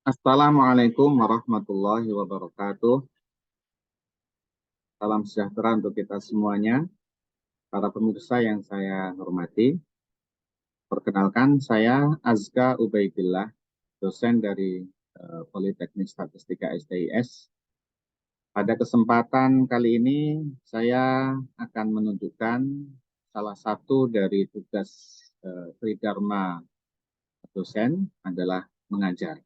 Assalamualaikum warahmatullahi wabarakatuh. Salam sejahtera untuk kita semuanya, para pemirsa yang saya hormati. Perkenalkan, saya Azka Ubaidillah, dosen dari Politeknik Statistika STIS. Pada kesempatan kali ini, saya akan menunjukkan salah satu dari tugas Tridharma dosen adalah mengajar.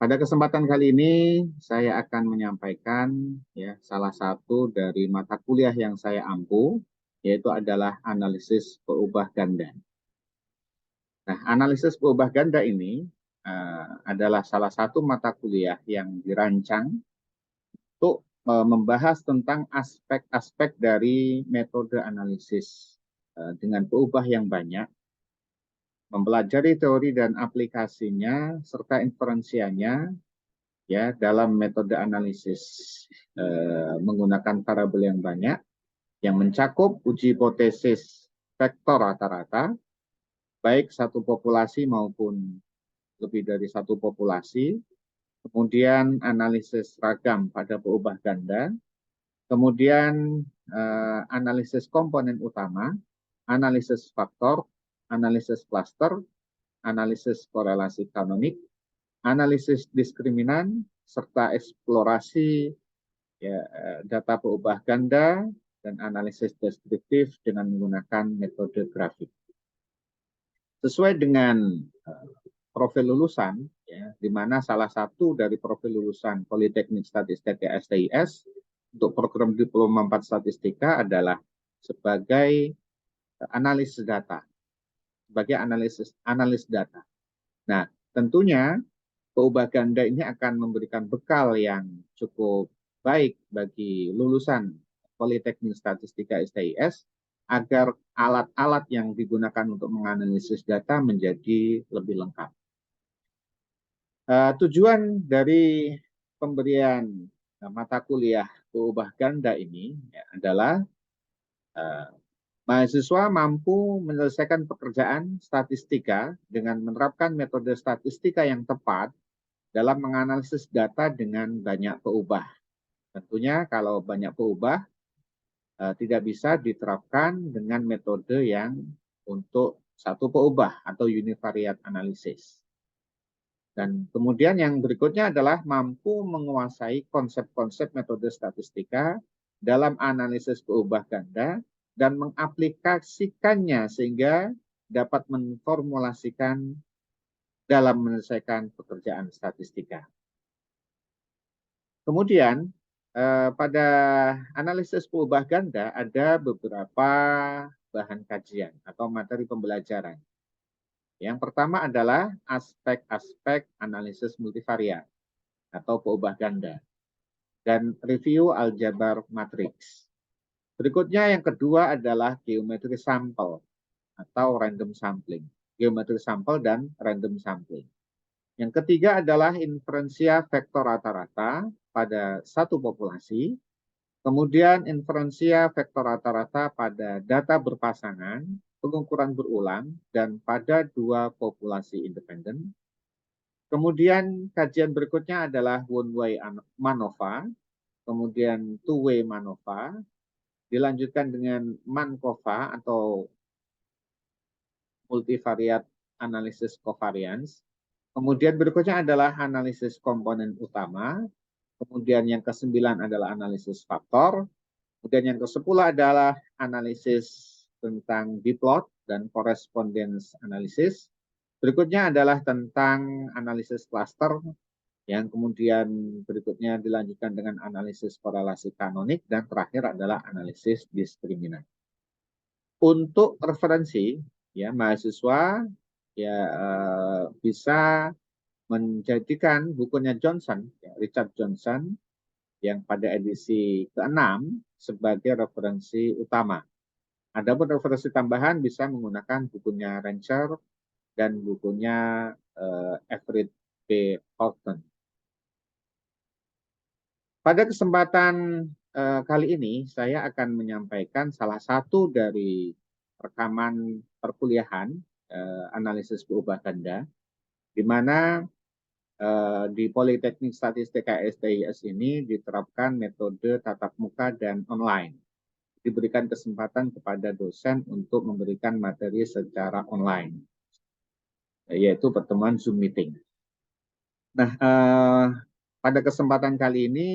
Pada kesempatan kali ini saya akan menyampaikan salah satu dari mata kuliah yang saya ampu, yaitu adalah analisis peubah ganda. Nah, analisis peubah ganda ini adalah salah satu mata kuliah yang dirancang untuk membahas tentang aspek-aspek dari metode analisis dengan peubah yang banyak, mempelajari teori dan aplikasinya serta inferensianya dalam metode analisis menggunakan variabel yang banyak yang mencakup uji hipotesis vektor rata-rata baik satu populasi maupun lebih dari satu populasi, kemudian analisis ragam pada peubah ganda, kemudian analisis komponen utama, analisis faktor, analisis klaster, analisis korelasi kanonik, analisis diskriminan, serta eksplorasi data peubah ganda dan analisis deskriptif dengan menggunakan metode grafik. Sesuai dengan profil lulusan, di mana salah satu dari profil lulusan Politeknik Statistika STIS untuk program Diploma 4 Statistika adalah sebagai analis data, sebagai analis data. Nah, tentunya peubah ganda ini akan memberikan bekal yang cukup baik bagi lulusan Politeknik Statistika STIS agar alat-alat yang digunakan untuk menganalisis data menjadi lebih lengkap. Tujuan dari pemberian mata kuliah peubah ganda ini adalah mahasiswa mampu menyelesaikan pekerjaan statistika dengan menerapkan metode statistika yang tepat dalam menganalisis data dengan banyak peubah. Tentunya kalau banyak peubah tidak bisa diterapkan dengan metode yang untuk satu peubah atau univariate analysis. Dan kemudian yang berikutnya adalah mampu menguasai konsep-konsep metode statistika dalam analisis peubah ganda dan mengaplikasikannya sehingga dapat memformulasikan dalam menyelesaikan pekerjaan statistika. Kemudian pada analisis peubah ganda ada beberapa bahan kajian atau materi pembelajaran. Yang pertama adalah aspek-aspek analisis multivariat atau peubah ganda dan review aljabar matriks. Berikutnya yang kedua adalah geometri sampel atau random sampling. Geometri sampel dan random sampling. Yang ketiga adalah inferensia vektor rata-rata pada satu populasi, kemudian inferensia vektor rata-rata pada data berpasangan, pengukuran berulang, dan pada dua populasi independen. Kemudian kajian berikutnya adalah one-way MANOVA, kemudian two-way MANOVA, dilanjutkan dengan MANCOVA atau multivariate analysis covariance. Kemudian berikutnya adalah analisis komponen utama. Kemudian yang ke-9 adalah analisis faktor. Kemudian yang ke-10 adalah analisis tentang biplot dan correspondence analysis. Berikutnya adalah tentang analisis cluster. Yang kemudian berikutnya dilanjutkan dengan analisis korelasi kanonik. Dan terakhir adalah analisis diskriminan. Untuk referensi, mahasiswa bisa menjadikan bukunya Johnson, Richard Johnson, yang pada edisi ke-6 sebagai referensi utama. Adapun referensi tambahan bisa menggunakan bukunya Rancher dan bukunya Everett B. Horton. Pada kesempatan kali ini saya akan menyampaikan salah satu dari rekaman perkuliahan analisis peubah ganda, di mana Di Politeknik Statistika STIS ini diterapkan metode tatap muka dan online. Diberikan kesempatan kepada dosen untuk memberikan materi secara online, yaitu pertemuan Zoom meeting. Nah, pada kesempatan kali ini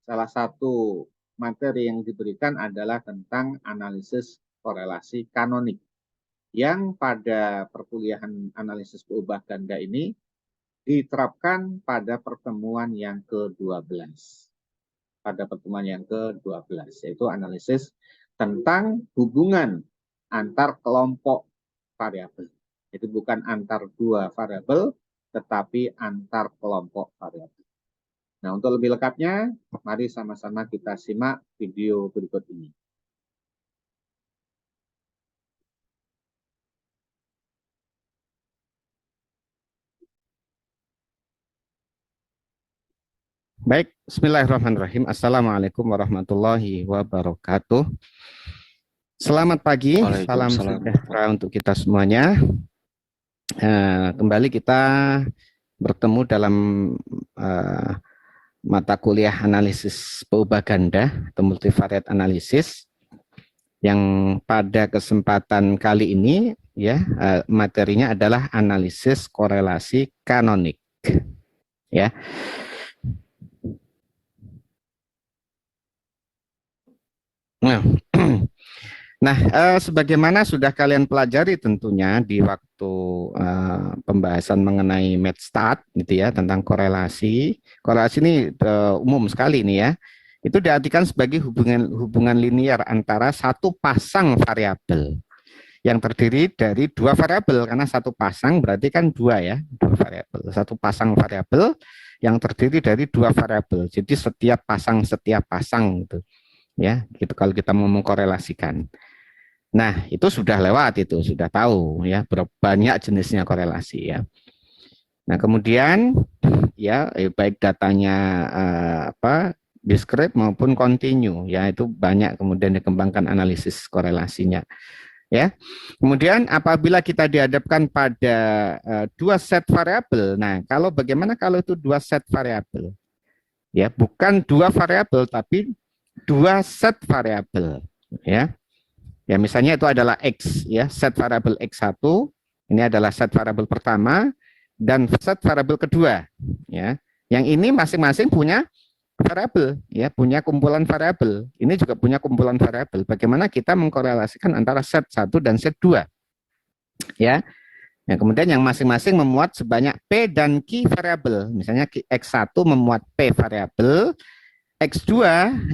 salah satu materi yang diberikan adalah tentang analisis korelasi kanonik, yang pada perkuliahan analisis peubah ganda ini diterapkan pada pertemuan yang ke-12. Pada pertemuan yang ke-12, yaitu analisis tentang hubungan antar kelompok variabel. Itu bukan antar dua variabel, tetapi antar kelompok variabel. Nah, untuk lebih lengkapnya, mari sama-sama kita simak video berikut ini. Baik, bismillahirrahmanirrahim. Assalamualaikum warahmatullahi wabarakatuh. Selamat pagi, salam sejahtera untuk kita semuanya. Kembali kita bertemu dalam mata kuliah analisis peubah ganda atau multivariate analisis, yang pada kesempatan kali ini ya materinya adalah analisis korelasi kanonik. Ya. Nah, sebagaimana sudah kalian pelajari tentunya di waktu pembahasan mengenai MathStat gitu ya, tentang korelasi. Korelasi ini umum sekali nih ya. Itu diartikan sebagai hubungan linear antara satu pasang variabel yang terdiri dari dua variabel, karena satu pasang berarti kan dua ya, dua variabel. Satu pasang variabel yang terdiri dari dua variabel. Jadi setiap pasang gitu. Ya, gitu kalau kita mau mengkorelasikan. Nah, itu sudah lewat, itu sudah tahu ya berapa banyak jenisnya korelasi ya. Nah, kemudian ya baik datanya discrete maupun continue ya, itu banyak kemudian dikembangkan analisis korelasinya. Ya. Kemudian apabila kita dihadapkan pada dua set variabel. Nah, bagaimana kalau itu dua set variabel? Ya, bukan dua variabel tapi dua set variabel ya. Ya, misalnya itu adalah X, ya, set variabel X1, ini adalah set variabel pertama, dan set variabel kedua, ya. Yang ini masing-masing punya variabel, ya, punya kumpulan variabel. Ini juga punya kumpulan variabel. Bagaimana kita mengkorelasikan antara set 1 dan set 2, ya. Nah, kemudian yang masing-masing memuat sebanyak P dan Q variabel. Misalnya X1 memuat P variabel, X2,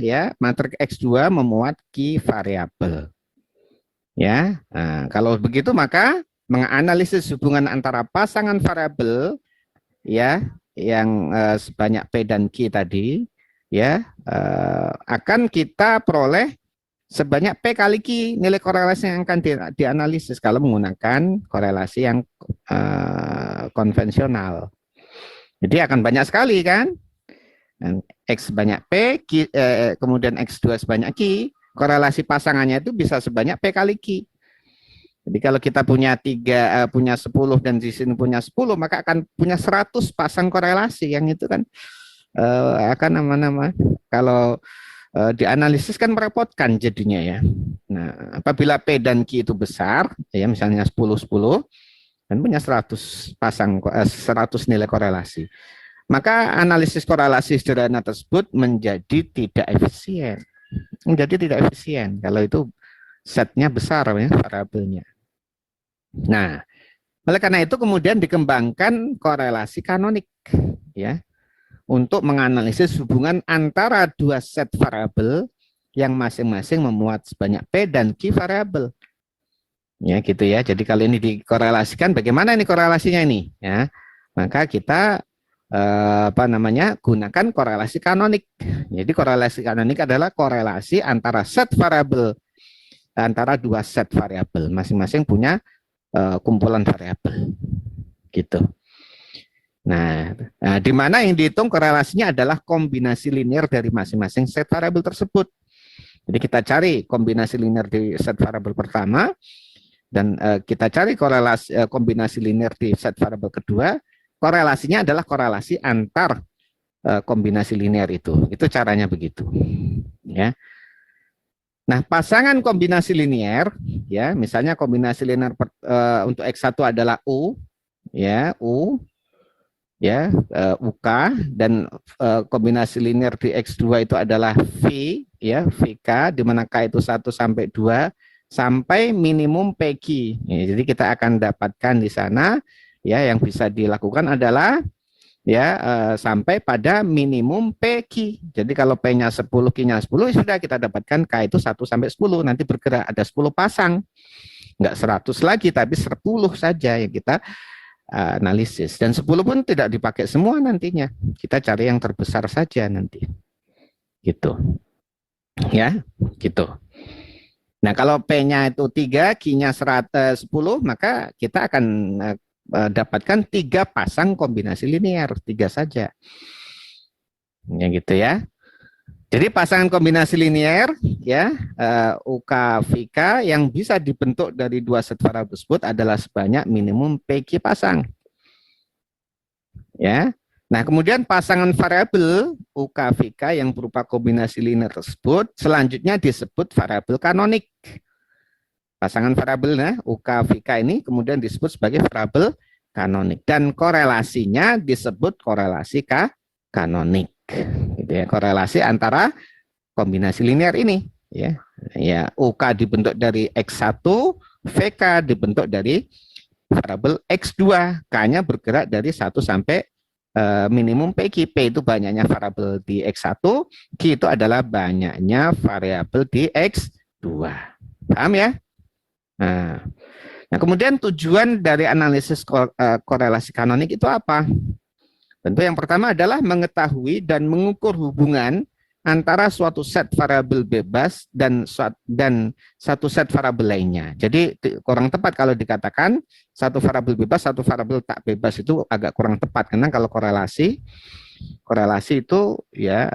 ya, matriks X2 memuat Q variabel. Ya, nah, kalau begitu maka menganalisis hubungan antara pasangan variabel ya yang sebanyak P dan Q tadi ya akan kita peroleh sebanyak P kali Q nilai korelasi yang akan dianalisis kalau menggunakan korelasi yang konvensional. Jadi akan banyak sekali kan, X banyak P, Q, kemudian X2 sebanyak Q. Korelasi pasangannya itu bisa sebanyak P kali Q. Jadi kalau kita punya 10 dan di sini punya 10, maka akan punya 100 pasang korelasi, yang itu kan akan kalau dianalisis kan merepotkan jadinya ya. Nah, apabila P dan Q itu besar, ya misalnya 10 dan punya 100 pasang 100 nilai korelasi, maka analisis korelasi sederhana tersebut menjadi tidak efisien. Kalau itu setnya besar ya variabelnya. Nah, oleh karena itu kemudian dikembangkan korelasi kanonik ya untuk menganalisis hubungan antara dua set variabel yang masing-masing memuat sebanyak P dan Q variabel. Ya gitu ya. Jadi kalau ini dikorelasikan, bagaimana ini korelasinya ini ya? Maka kita gunakan korelasi kanonik. Jadi korelasi kanonik adalah korelasi antara set variabel, antara dua set variabel, masing-masing punya kumpulan variabel, gitu. Nah, di mana yang dihitung korelasinya adalah kombinasi linear dari masing-masing set variabel tersebut. Jadi kita cari kombinasi linear di set variabel pertama, dan kita cari korelasi kombinasi linear di set variabel kedua, korelasinya adalah korelasi antar kombinasi linear itu. Itu caranya begitu. Ya. Nah, pasangan kombinasi linear, ya, misalnya kombinasi linear untuk X1 adalah U, ya, U, ya, UK, dan kombinasi linear di X2 itu adalah V, ya, VK, di mana K itu 1 sampai 2, sampai minimum PQ. Ya, jadi kita akan dapatkan di sana, ya, yang bisa dilakukan adalah ya sampai pada minimum PQ. Jadi kalau P-nya 10, Q-nya 10, sudah kita dapatkan K itu 1 sampai 10, nanti bergerak ada 10 pasang. Enggak 100 lagi, tapi 10 saja yang kita analisis. Dan 10 pun tidak dipakai semua nantinya. Kita cari yang terbesar saja nanti. Gitu. Ya, gitu. Nah, kalau P-nya itu 3, Q-nya 10, maka kita akan dapatkan 3 pasang kombinasi linear, 3 saja. Ya gitu ya. Jadi pasangan kombinasi linear ya UK VK yang bisa dibentuk dari 2 set variabel tersebut adalah sebanyak minimum PQ pasang. Ya. Nah, kemudian pasangan variabel UK VK yang berupa kombinasi linear tersebut selanjutnya disebut variabel kanonik. Pasangan variabelnya UK VK ini kemudian disebut sebagai variabel kanonik dan korelasinya disebut korelasi kanonik. Gitu ya, korelasi antara kombinasi linear ini, ya. Ya, UK dibentuk dari X1, VK dibentuk dari variabel X2, K-nya bergerak dari 1 sampai minimum PQ. P itu banyaknya variabel di X1, Q itu adalah banyaknya variabel di X2. Paham ya? Nah, kemudian tujuan dari analisis korelasi kanonik itu apa? Tentu yang pertama adalah mengetahui dan mengukur hubungan antara suatu set variabel bebas dan satu set variabel lainnya. Jadi kurang tepat kalau dikatakan satu variabel bebas, satu variabel tak bebas, itu agak kurang tepat karena kalau korelasi itu ya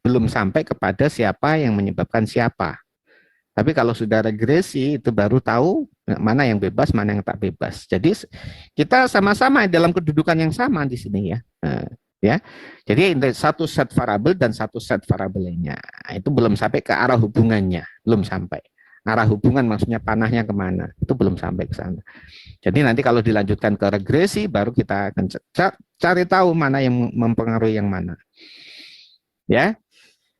belum sampai kepada siapa yang menyebabkan siapa. Tapi kalau sudah regresi itu baru tahu mana yang bebas, mana yang tak bebas. Jadi kita sama-sama dalam kedudukan yang sama di sini ya. Ya. Jadi satu set variabel dan satu set variabel lainnya. Itu belum sampai ke arah hubungannya, belum sampai. Arah hubungan maksudnya panahnya kemana, itu belum sampai ke sana. Jadi nanti kalau dilanjutkan ke regresi baru kita akan cari tahu mana yang mempengaruhi yang mana. Ya.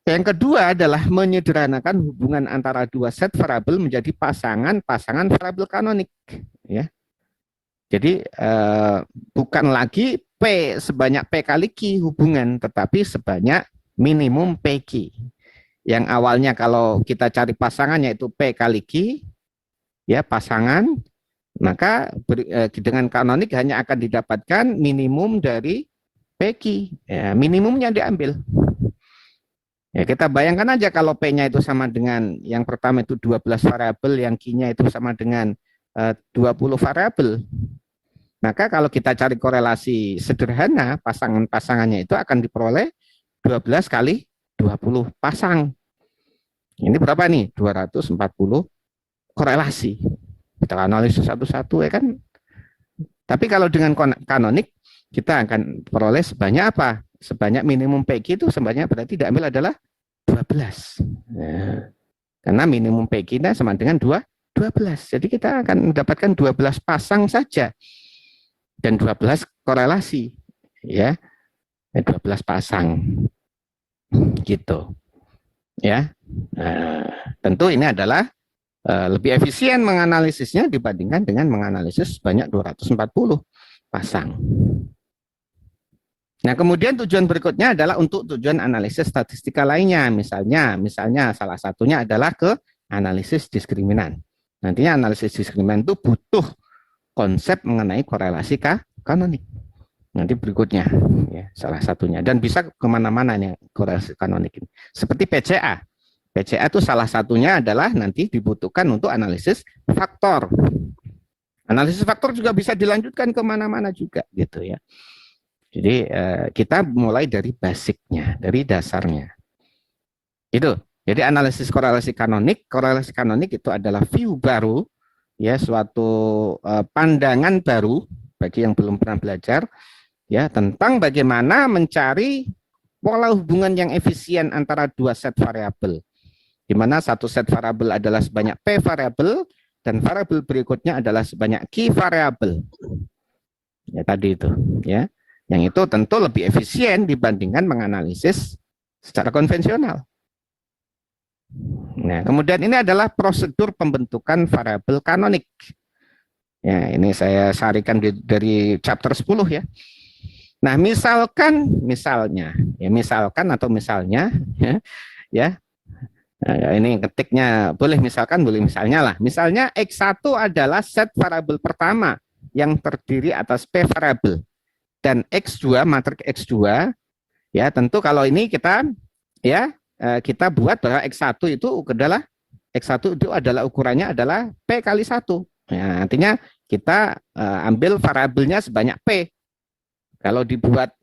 Yang kedua adalah menyederhanakan hubungan antara 2 set variabel menjadi pasangan variabel kanonik. Ya. Jadi bukan lagi P sebanyak P kali Q hubungan, tetapi sebanyak minimum PQ. Yang awalnya kalau kita cari pasangannya itu P kali Q, ya pasangan, maka dengan kanonik hanya akan didapatkan minimum dari PQ. Ya, minimumnya diambil. Ya, kita bayangkan aja kalau P-nya itu sama dengan yang pertama itu 12 variabel, yang Q-nya itu sama dengan 20 variabel. Maka kalau kita cari korelasi sederhana, pasangan-pasangannya itu akan diperoleh 12 kali 20 pasang. Ini berapa nih? 240 korelasi. Kita analisis satu-satu ya kan. Tapi kalau dengan kanonik, kita akan peroleh sebanyak apa? Sebanyak minimum PQ itu sebanyak berarti diambil adalah 12. Nah, karena minimum PQ-nya sama dengan 12. Jadi kita akan mendapatkan 12 pasang saja. Dan 12 korelasi. Ya. 12 pasang. Gitu. Ya. Nah, tentu ini adalah lebih efisien menganalisisnya dibandingkan dengan menganalisis sebanyak 240 pasang. Nah, kemudian tujuan berikutnya adalah untuk tujuan analisis statistika lainnya. Misalnya salah satunya adalah ke analisis diskriminan. Nantinya analisis diskriminan itu butuh konsep mengenai korelasi kanonik. Nanti berikutnya, ya, salah satunya. Dan bisa kemana-mana nih korelasi kanonik ini. Seperti PCA. PCA itu salah satunya adalah nanti dibutuhkan untuk analisis faktor. Analisis faktor juga bisa dilanjutkan kemana-mana juga, gitu ya. Jadi kita mulai dari basicnya, dari dasarnya. Itu. Jadi analisis korelasi kanonik itu adalah view baru, ya suatu pandangan baru bagi yang belum pernah belajar ya tentang bagaimana mencari pola hubungan yang efisien antara dua set variabel, di mana satu set variabel adalah sebanyak P variabel dan variabel berikutnya adalah sebanyak Q variabel. Ya tadi itu, ya. Yang itu tentu lebih efisien dibandingkan menganalisis secara konvensional. Nah, kemudian ini adalah prosedur pembentukan variabel kanonik. Ya, ini saya sarikan dari chapter 10 ya. Nah, misalkan ya, nah, ini ketiknya boleh misalkan, boleh misalnya lah. Misalnya X1 adalah set variabel pertama yang terdiri atas P variabel dan X2, matriks X2, ya tentu kalau ini kita kita buat bahwa X1 itu adalah ukurannya adalah P kali 1. Ya, artinya kita ambil variabelnya sebanyak P. Kalau dibuat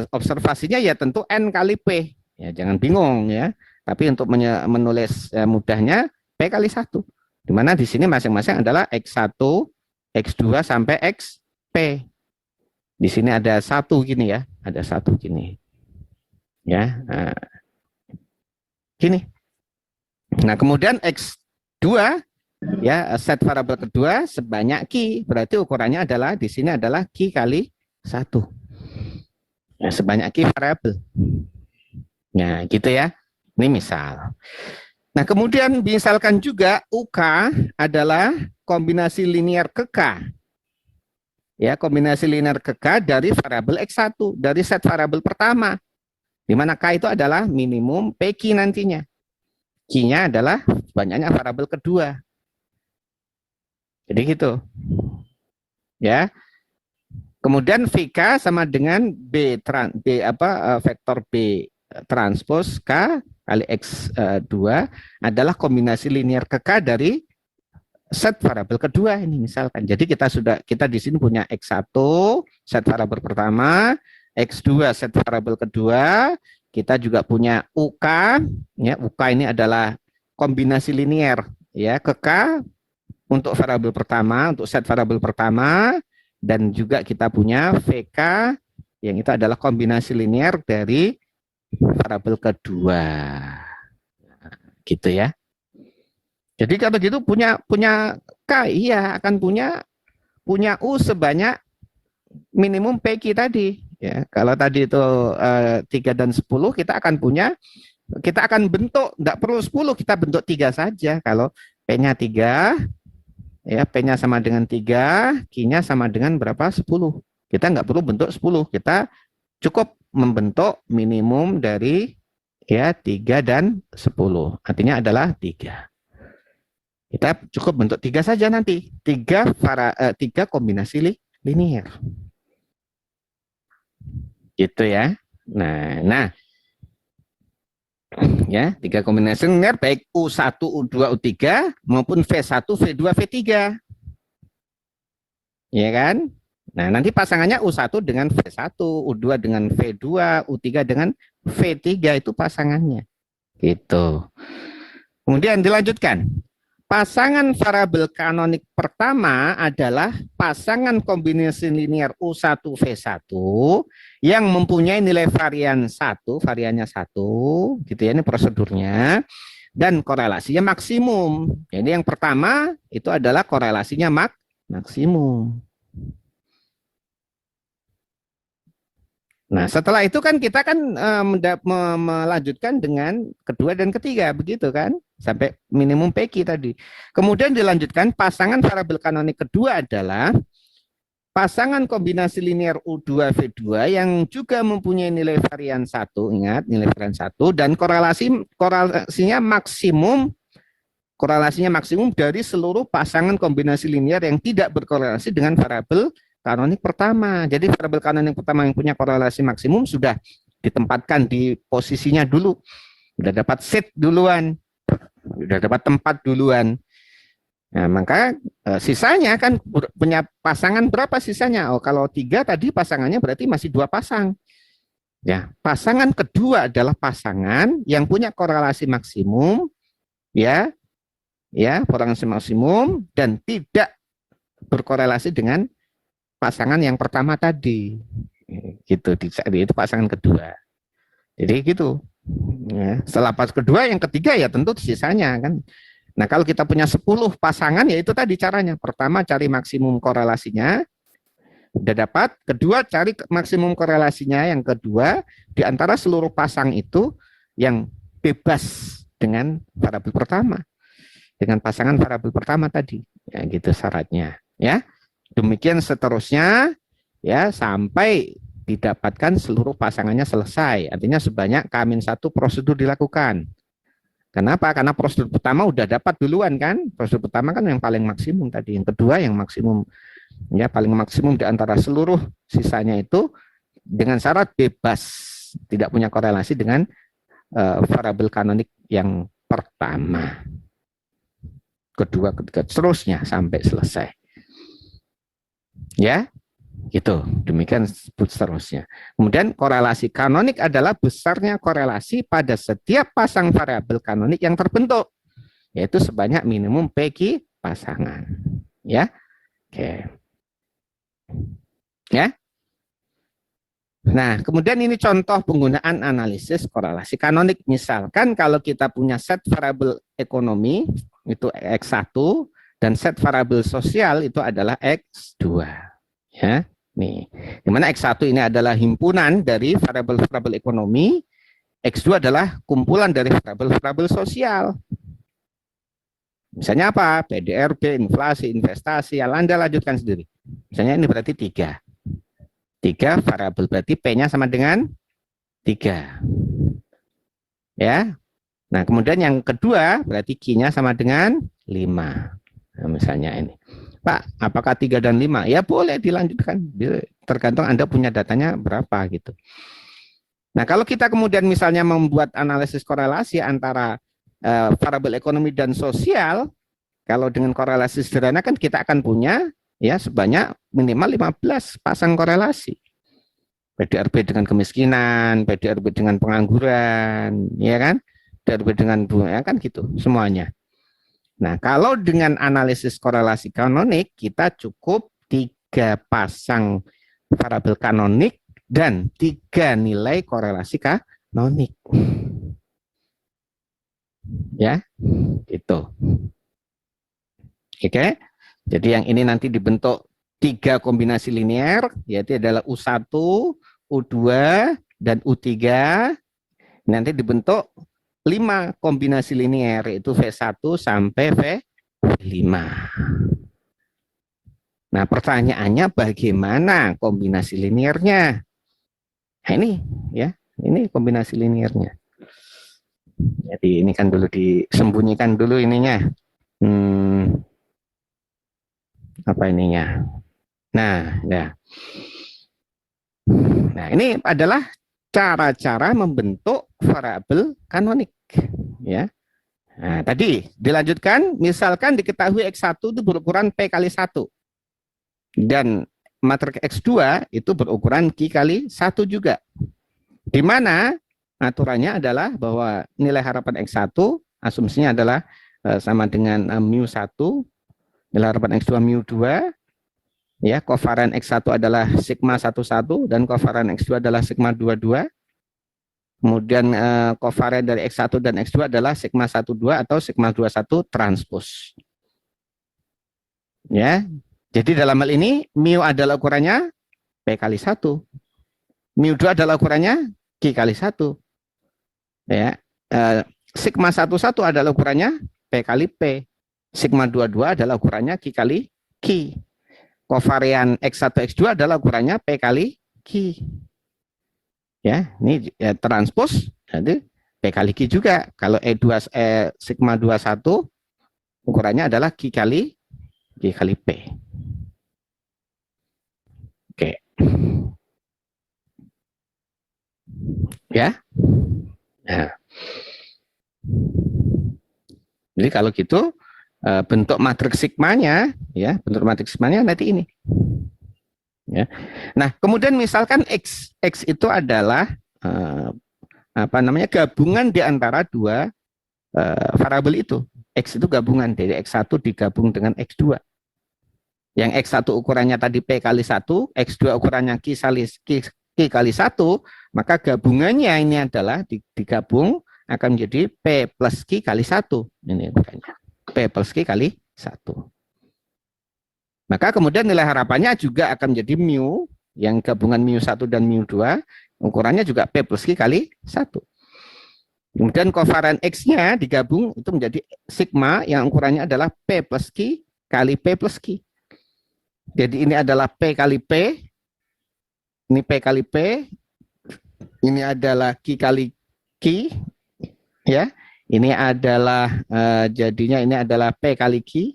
observasinya ya tentu N kali P. Ya, jangan bingung ya. Tapi untuk menulis mudahnya P kali 1. Di mana di sini masing-masing adalah X1, X2 sampai XP. Di sini ada satu gini ya, ada satu gini. Ya, gini. Nah, kemudian X2 ya set variabel kedua sebanyak Q, berarti ukurannya adalah di sini adalah Q kali 1. Ya, sebanyak Q variabel. Nah, gitu ya. Ini misal. Nah, kemudian misalkan juga UK adalah kombinasi linear ke K. Ya, kombinasi linear ke K dari variabel X1, dari set variabel pertama. Di mana K itu adalah minimum PQ nantinya. Q-nya adalah banyaknya variabel kedua. Jadi gitu. Ya. Kemudian VK sama dengan vektor B transpos K kali X2 adalah kombinasi linear ke K dari set variabel kedua ini misalkan. Jadi kita di sini punya X1 set variabel pertama, X2 set variabel kedua, kita juga punya UK ya, UK ini adalah kombinasi linear ya ke K untuk variabel pertama, untuk set variabel pertama, dan juga kita punya VK yang itu adalah kombinasi linear dari variabel kedua. Gitu ya. Jadi kalau gitu punya K, iya akan punya U sebanyak minimum PQ tadi. Ya, kalau tadi itu 3 dan 10 kita akan bentuk, enggak perlu 10, kita bentuk 3 saja. Kalau P-nya 3, ya P-nya sama dengan 3, Q-nya sama dengan berapa? 10. Kita enggak perlu bentuk 10, kita cukup membentuk minimum dari ya 3 dan 10. Artinya adalah 3. Kita cukup bentuk 3 saja nanti. 3 kombinasi linear. Gitu ya. Nah. Ya, 3 kombinasi linear baik U1, U2, U3 maupun V1, V2, V3. Ya kan? Nah, nanti pasangannya U1 dengan V1, U2 dengan V2, U3 dengan V3 itu pasangannya. Gitu. Kemudian dilanjutkan. Pasangan variabel kanonik pertama adalah pasangan kombinasi linear U1 V1 yang mempunyai nilai variannya 1, gitu ya, ini prosedurnya, dan korelasinya maksimum. Jadi yang pertama itu adalah korelasinya maksimum. Nah, setelah itu kan kita kan melanjutkan dengan kedua dan ketiga, begitu kan? Sampai minimum PQ tadi. Kemudian dilanjutkan pasangan variabel kanonik kedua adalah pasangan kombinasi linear U2 V2 yang juga mempunyai nilai varian 1, ingat nilai varian 1, dan korelasinya maksimum dari seluruh pasangan kombinasi linear yang tidak berkorelasi dengan variabel kanonik pertama. Jadi variabel kanonik pertama yang punya korelasi maksimum sudah ditempatkan di posisinya dulu. Sudah dapat seat duluan. Sudah dapat tempat duluan. Nah, maka sisanya kan punya pasangan berapa sisanya? Oh, kalau 3 tadi pasangannya berarti masih 2 pasang. Ya, pasangan kedua adalah pasangan yang punya korelasi maksimum, ya, korelasi maksimum dan tidak berkorelasi dengan pasangan yang pertama tadi. gitu, itu pasangan kedua. Jadi gitu. Ya, setelah pas kedua, yang ketiga ya tentu sisanya kan. Nah, kalau kita punya 10 pasangan, ya itu tadi caranya. Pertama, cari maksimum korelasinya, udah dapat. Kedua, cari maksimum korelasinya. Yang kedua, di antara seluruh pasang itu yang bebas dengan variabel pertama, dengan pasangan variabel pertama tadi. Ya, gitu syaratnya. Ya, demikian seterusnya, ya, sampai didapatkan seluruh pasangannya selesai. Artinya sebanyak K-1 prosedur dilakukan. Kenapa? Karena prosedur pertama udah dapat duluan kan. Prosedur pertama kan yang paling maksimum tadi. Yang kedua yang maksimum, ya paling maksimum di antara seluruh sisanya itu dengan syarat bebas, tidak punya korelasi dengan variabel kanonik yang pertama, kedua, ketiga, seterusnya sampai selesai. Ya, gitu. Demikian seterusnya. Kemudian korelasi kanonik adalah besarnya korelasi pada setiap pasang variabel kanonik yang terbentuk, yaitu sebanyak minimum PQ pasangan. Ya, oke. Ya. Nah, kemudian ini contoh penggunaan analisis korelasi kanonik. Misalkan kalau kita punya set variabel ekonomi itu X1 dan set variabel sosial itu adalah X2. Ya, nih. Di mana X1 ini adalah himpunan dari variabel-variabel ekonomi, X2 adalah kumpulan dari variabel-variabel sosial. Misalnya apa? PDRB, inflasi, investasi, Anda lanjutkan sendiri. Misalnya ini berarti 3. 3 variabel, berarti P-nya sama dengan 3. Ya. Nah, kemudian yang kedua berarti Q-nya sama dengan 5. Nah, misalnya ini. Pak, apakah 3 dan 5? Ya boleh dilanjutkan. Tergantung Anda punya datanya berapa gitu. Nah, kalau kita kemudian misalnya membuat analisis korelasi antara variabel ekonomi dan sosial, kalau dengan korelasi sederhana kan kita akan punya ya sebanyak minimal 15 pasang korelasi. PDRB dengan kemiskinan, PDRB dengan pengangguran, ya kan? PDRB dengan ya kan gitu semuanya. Nah, kalau dengan analisis korelasi kanonik, kita cukup 3 pasang variabel kanonik dan 3 nilai korelasi kanonik. Ya, gitu. Oke, jadi yang ini nanti dibentuk 3 kombinasi linear, yaitu adalah U1, U2, dan U3. Nanti dibentuk 5 kombinasi linear, yaitu V1 sampai V5. Nah, pertanyaannya bagaimana kombinasi linearnya? Nah, ini ya, ini kombinasi linearnya. Jadi ini kan dulu disembunyikan dulu ininya. Apa ininya? Nah, ya. Nah, ini adalah cara-cara membentuk variabel kanonik, ya. Nah, tadi dilanjutkan, misalkan diketahui X1 itu berukuran P kali 1 dan matriks X2 itu berukuran Q kali 1 juga. Di mana aturannya adalah bahwa nilai harapan X1 asumsinya adalah sama dengan mu1, nilai harapan X2 mu2, ya, kovarian X1 adalah sigma 11 dan kovarian X2 adalah sigma 22. Kemudian kovarian dari X1 dan X2 adalah sigma 12 atau sigma 21 transpos. Ya. Jadi dalam hal ini mu adalah ukurannya P kali 1. Mu2 adalah ukurannya Q kali 1. Ya. Sigma 11 adalah ukurannya P kali P. Sigma 22 adalah ukurannya Q kali Q. Kovarian X1 X2 adalah ukurannya P kali Q. Ya, ini ya, transpos jadi P kali Q juga. Kalau sigma 21 ukurannya adalah Q kali P. Oke. Ya. Nah. Jadi kalau gitu bentuk matriks sigmanya, ya, bentuk matriks sigmanya nanti ini. Ya. Nah, kemudian misalkan X itu adalah gabungan di antara 2 variabel itu. X itu gabungan dari X1 digabung dengan X2. Yang X1 ukurannya tadi P kali 1, X2 ukurannya Q Q kali 1, maka gabungannya ini adalah digabung akan menjadi P plus Q kali 1. Ini bukannya. P plus Q kali 1. Maka kemudian nilai harapannya juga akan menjadi mu, yang gabungan mu1 dan mu2, ukurannya juga P plus Q kali 1. Kemudian kovarian X-nya digabung itu menjadi sigma yang ukurannya adalah P plus Q kali P plus Q. Jadi ini adalah P kali P, ini P kali P, ini adalah Q kali Q, ya. Ini adalah jadinya ini adalah P kali Q,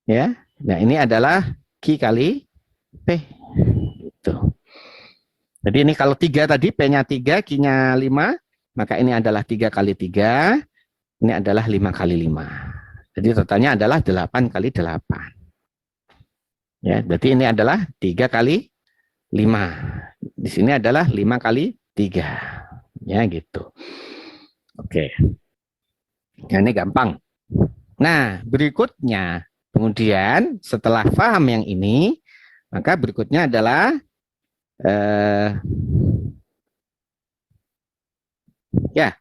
ya. Nah ini adalah Q kali P. Gitu. Jadi ini kalau 3 tadi, P-nya 3, Q-nya 5, maka ini adalah 3 kali 3, ini adalah 5 kali 5. Jadi totalnya adalah 8 kali 8. Ya, berarti ini adalah 3 kali 5. Di sini adalah 5 kali 3. Ya, gitu. Oke. Nah, ini gampang. Nah, berikutnya, kemudian setelah paham yang ini, maka berikutnya adalah ya,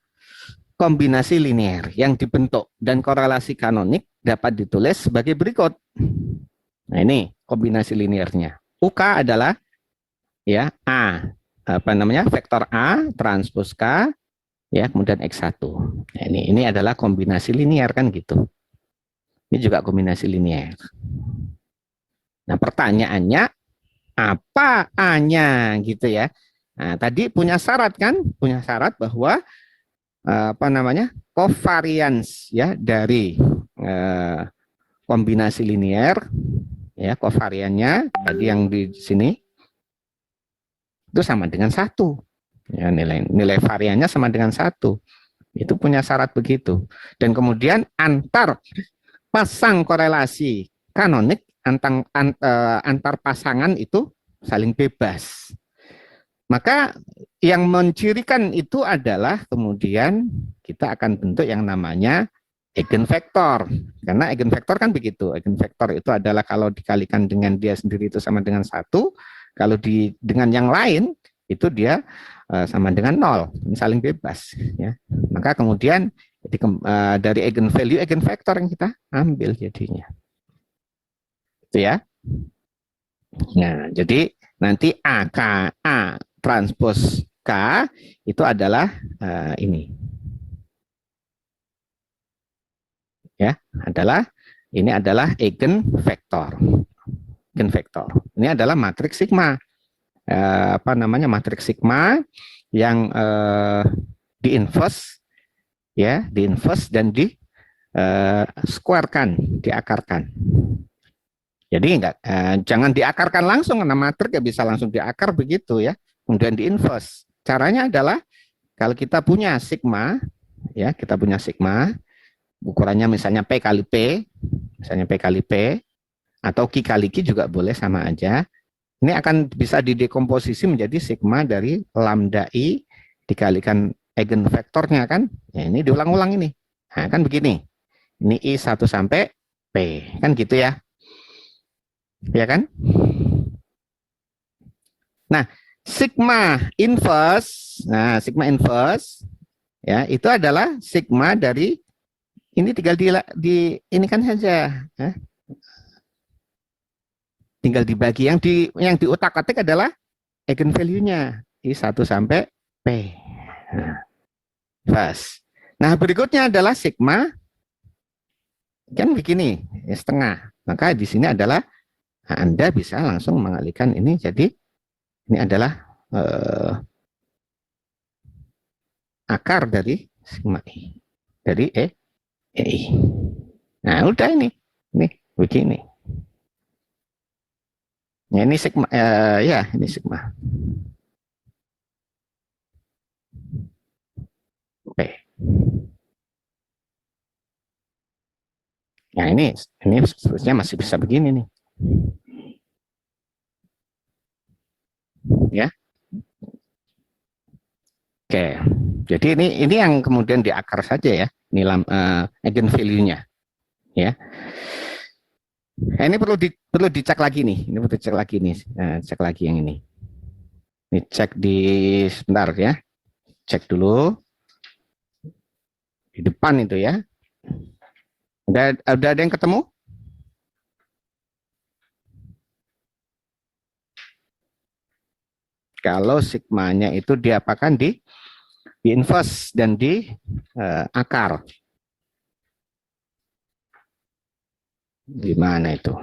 kombinasi linear yang dibentuk dan korelasi kanonik dapat ditulis sebagai berikut. Nah, ini kombinasi linearnya. UK adalah ya A, vektor A transpos K, ya, kemudian X1. Nah, ini adalah kombinasi linear kan gitu. Ini juga kombinasi linear. Nah, pertanyaannya apa A-nya gitu ya. Nah, tadi punya syarat kan? Punya syarat bahwa covariance ya dari kombinasi linear, ya, kovariannya tadi yang di sini itu sama dengan 1. Ya, nilai variannya sama dengan 1. Itu punya syarat begitu. Dan kemudian antar pasang korelasi kanonik antar pasangan itu saling bebas. Maka yang mencirikan itu adalah kemudian kita akan bentuk yang namanya eigenvektor. Karena eigenvektor kan begitu. Eigenvektor itu adalah kalau dikalikan dengan dia sendiri itu sama dengan 1. Kalau dengan yang lain itu dia sama dengan 0. Ini saling bebas. Ya. Maka kemudian dari eigenvalue, eigenvektor yang kita ambil jadinya. Itu ya. Nah, jadi nanti A transpos K itu adalah ini. Ya, ini adalah eigenvektor. Eigenvektor. Ini adalah matriks sigma. Matriks sigma yang di-inverse, ya, di-inverse dan di-squarekan, diakarkan. Jadi jangan diakarkan langsung, karena matriks ya bisa langsung diakar begitu ya. Kemudian di-inverse. Caranya adalah kalau kita punya sigma, ya, kita punya sigma, ukurannya misalnya P kali P, atau Q kali Q juga boleh sama aja. Ini akan bisa didekomposisi menjadi sigma dari lambda I dikalikan eigenvektornya kan. Ya, ini diulang-ulang ini. Nah, kan begini. Ini I1 sampai P. Kan gitu ya. Ya kan? Nah, sigma inverse ya, itu adalah sigma dari ini tinggal ini kan saja, ya. Tinggal dibagi yang diutak-atik adalah eigenvalue-nya I1 sampai P. Nah, berikutnya adalah sigma kan begini, setengah. Maka di sini adalah Anda bisa langsung mengalihkan ini jadi ini adalah akar dari sigma I. Dari EI. Nah, udah ini begini. Ya, ini sigma, ya, ini sigma. Oke. Nah, ini seterusnya masih bisa begini nih. Ya. Oke. Jadi ini yang kemudian diakar saja ya, nilai eigenvalue-nya. Ya. Nah, ini perlu dicek lagi nih. Ini perlu dicek lagi nih. Cek lagi yang ini. Ini cek di sebentar ya. Cek dulu di depan itu ya. Udah ada yang ketemu? Kalau sigmanya itu diapakan di inverse dan di akar. Gimana itu?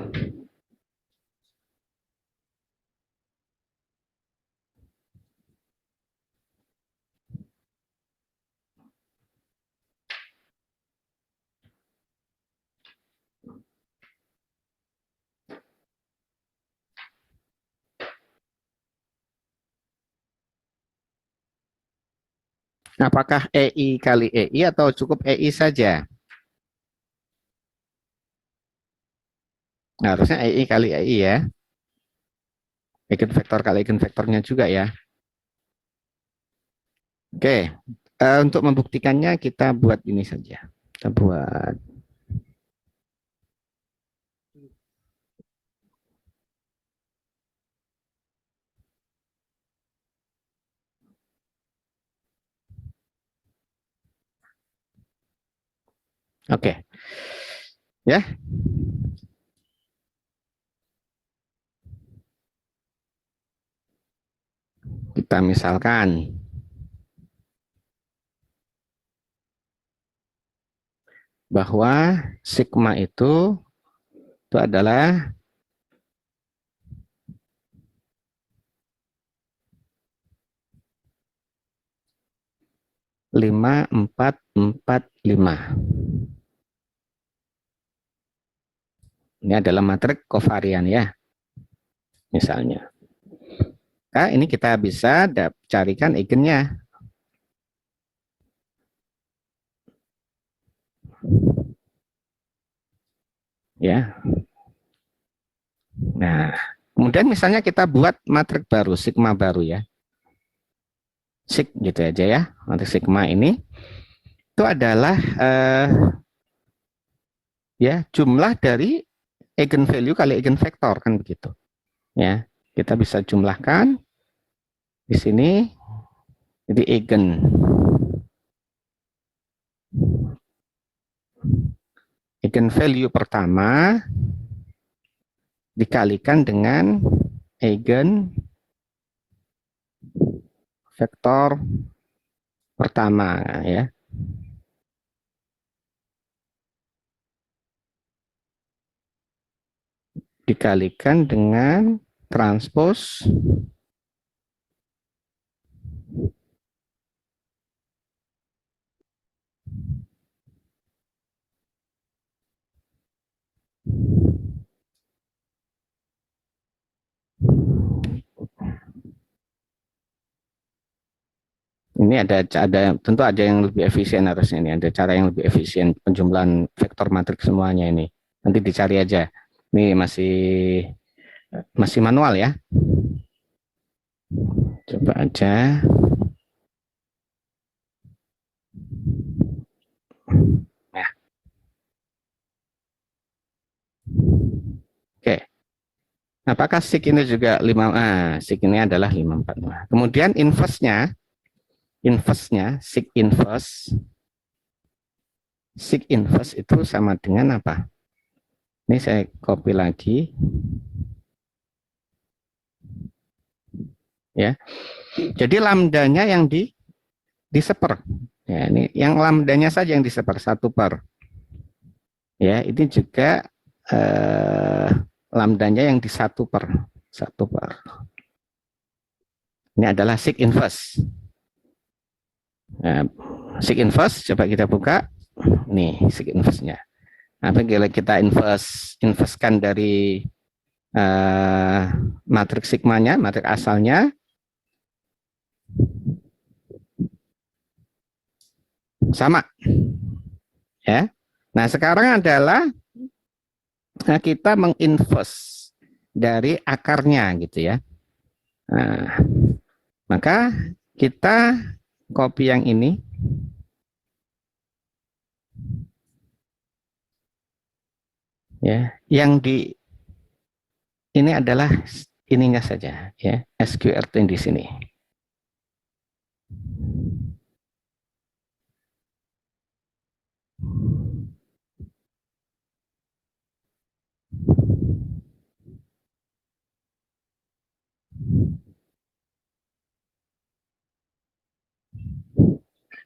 Apakah EI kali EI atau cukup EI saja? Harusnya EI kali EI ya. Eigenvektor kali eigenvektornya juga ya. Oke, untuk membuktikannya kita buat ini saja. Kita buat oke. Ya. Kita misalkan bahwa sigma itu adalah 5445. Ini adalah matriks kovarian ya, misalnya. Nah, ini kita bisa carikan eigennya. Ya. Nah, kemudian misalnya kita buat matriks baru, sigma baru ya. Sig gitu aja ya. Matriks sigma ini itu adalah ya jumlah dari eigenvalue kali eigenvektor kan begitu. Ya, kita bisa jumlahkan di sini jadi eigenvalue pertama dikalikan dengan eigenvektor pertama ya. Dikalikan dengan transpos ini ada tentu ada yang lebih efisien harusnya ini, ada cara yang lebih efisien penjumlahan vektor matriks semuanya ini. Nanti dicari aja. Ini masih manual ya. Coba aja. Nah. Oke. Apakah sig ini juga 5? Sig ini adalah 545. Kemudian inverse-nya sig inverse itu sama dengan apa? Ini saya copy lagi. Ya. Jadi lambdanya yang diseper. Ya, ini yang lambdanya saja yang diseper 1/. Ya, ini juga lambdanya yang di 1/. Ini adalah sig inverse. Nah, sig inverse coba kita buka. Nih, sig inverse-nya. Apabila kita inversekan dari matriks sigmanya, matriks asalnya, sama. Ya. Nah, sekarang adalah kita menginverse dari akarnya gitu ya. Nah, maka kita copy yang ini. Ya, yang di ini adalah ininya saja, ya, SQRT di sini.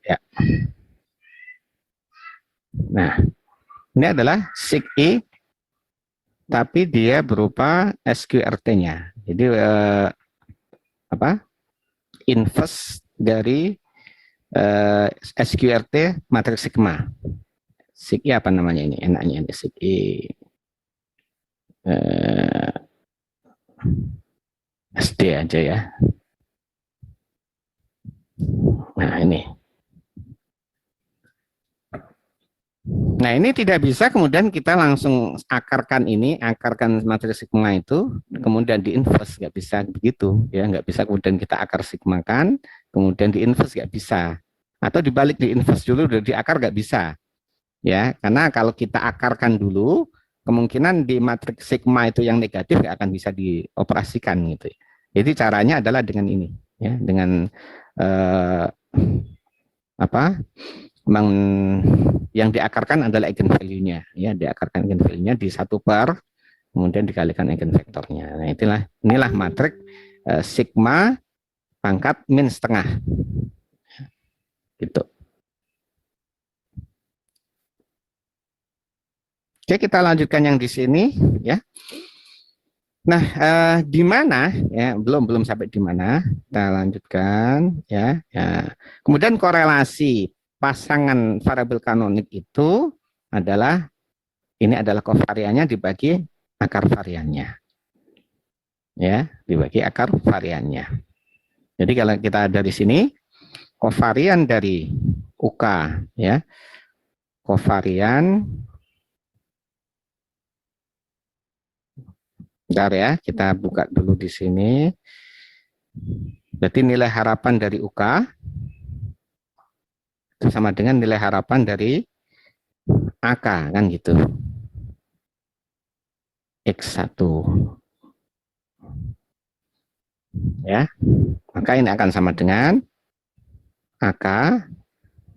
Ya. Nah, ini adalah SIG-I, tapi dia berupa SQRT-nya. Jadi inverse dari SQRT matriks sigma. SIG-I apa namanya ini? Enaknya ini SIG-I SD aja ya. Nah, ini. Nah, ini tidak bisa kemudian kita langsung akarkan matriks sigma itu, kemudian diinverse, nggak bisa begitu, ya, nggak bisa kemudian kita akar sigmakan, kemudian diinverse, nggak bisa, atau dibalik diinverse dulu, udah diakar, nggak bisa, ya, karena kalau kita akarkan dulu, kemungkinan di matriks sigma itu yang negatif nggak akan bisa dioperasikan gitu. Jadi caranya adalah dengan ini, ya, dengan yang diakarkan adalah eigenvalue-nya, ya, diakarkan eigenvalue-nya di 1 per, kemudian dikalikan eigenvektornya. Nah, inilah matriks sigma pangkat min setengah, gitu. Oke, kita lanjutkan yang di sini, ya. Nah, di mana, ya, belum sampai di mana, kita lanjutkan, ya. Kemudian korelasi pasangan variabel kanonik itu adalah, ini adalah kovariannya dibagi akar variannya, ya, dibagi akar variannya. Jadi kalau kita dari sini, kovarian dari UK, ya, kovarian, bentar ya, kita buka dulu di sini. Berarti nilai harapan dari UK itu sama dengan nilai harapan dari AK, kan gitu. X1. Ya. Maka ini akan sama dengan AK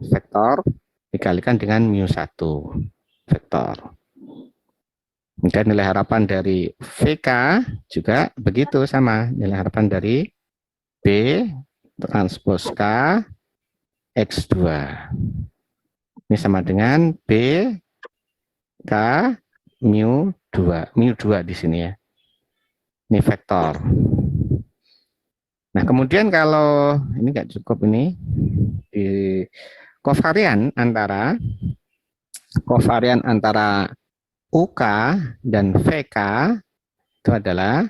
vektor dikalikan dengan mu1 vektor. Dan nilai harapan dari VK juga begitu, sama nilai harapan dari B transpos K X2. Ini sama dengan B K mu2 di sini ya. Ini vektor. Nah, kemudian kalau ini nggak cukup, ini di kovarian antara UK dan VK itu adalah